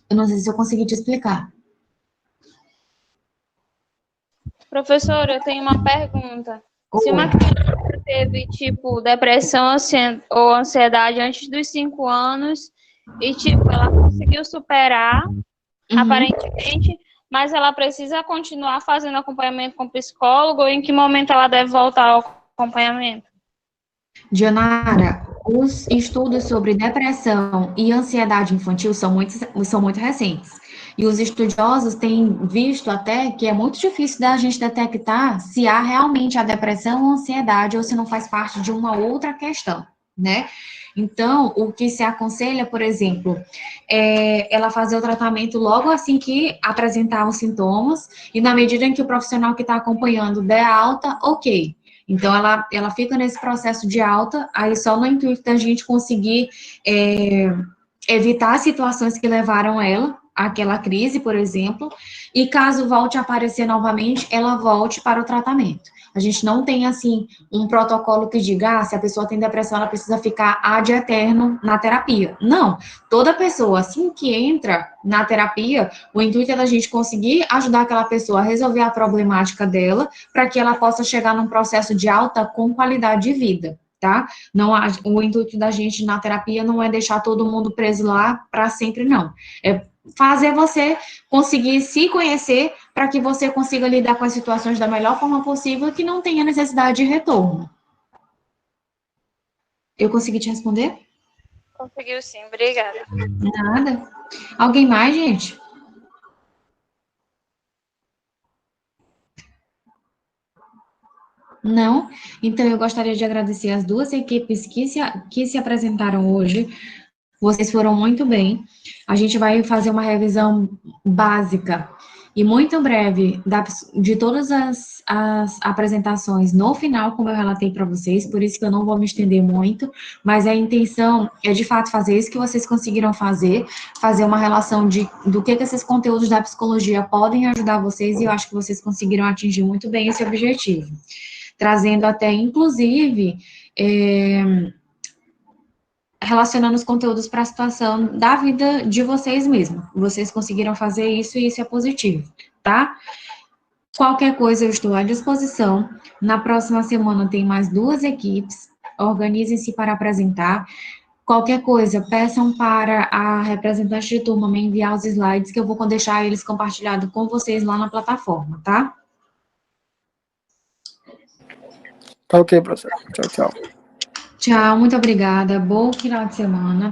Eu não sei se eu consegui te explicar. Professora, eu tenho uma pergunta. Se uma criança teve, tipo, depressão ou ansiedade antes dos 5 anos e, tipo, ela conseguiu superar, aparentemente, mas ela precisa continuar fazendo acompanhamento com o psicólogo, ou em que momento ela deve voltar ao acompanhamento? Dionara, os estudos sobre depressão e ansiedade infantil são muito recentes. E os estudiosos têm visto até que é muito difícil da gente detectar se há realmente a depressão ou ansiedade ou se não faz parte de uma outra questão, né? Então, o que se aconselha, por exemplo, é ela fazer o tratamento logo assim que apresentar os sintomas e na medida em que o profissional que está acompanhando der alta, ok. Então, ela fica nesse processo de alta, aí só no intuito da gente conseguir evitar situações que levaram ela àquela crise, por exemplo, e caso volte a aparecer novamente, ela volte para o tratamento. A gente não tem, assim, um protocolo que diga, se a pessoa tem depressão, ela precisa ficar ad eterno na terapia. Não. Toda pessoa, assim que entra na terapia, o intuito é da gente conseguir ajudar aquela pessoa a resolver a problemática dela, para que ela possa chegar num processo de alta com qualidade de vida, tá? Não, o intuito da gente na terapia não é deixar todo mundo preso lá para sempre, não. É fazer você conseguir se conhecer para que você consiga lidar com as situações da melhor forma possível e que não tenha necessidade de retorno. Eu consegui te responder? Conseguiu sim, obrigada. Nada. Alguém mais, gente? Não? Então, eu gostaria de agradecer as duas equipes que se apresentaram hoje. Vocês foram muito bem. A gente vai fazer uma revisão básica e muito breve de todas as apresentações no final, como eu relatei para vocês, por isso que eu não vou me estender muito, mas a intenção é, de fato, fazer isso que vocês conseguiram fazer uma relação do que esses conteúdos da psicologia podem ajudar vocês, e eu acho que vocês conseguiram atingir muito bem esse objetivo. Trazendo até, inclusive, relacionando os conteúdos para a situação da vida de vocês mesmos. Vocês conseguiram fazer isso e isso é positivo, tá? Qualquer coisa eu estou à disposição. Na próxima semana tem mais 2 equipes. Organizem-se para apresentar. Qualquer coisa, peçam para a representante de turma me enviar os slides que eu vou deixar eles compartilhados com vocês lá na plataforma, tá? Tá ok, professor. Tchau, tchau. Tchau, muito obrigada. Bom final de semana.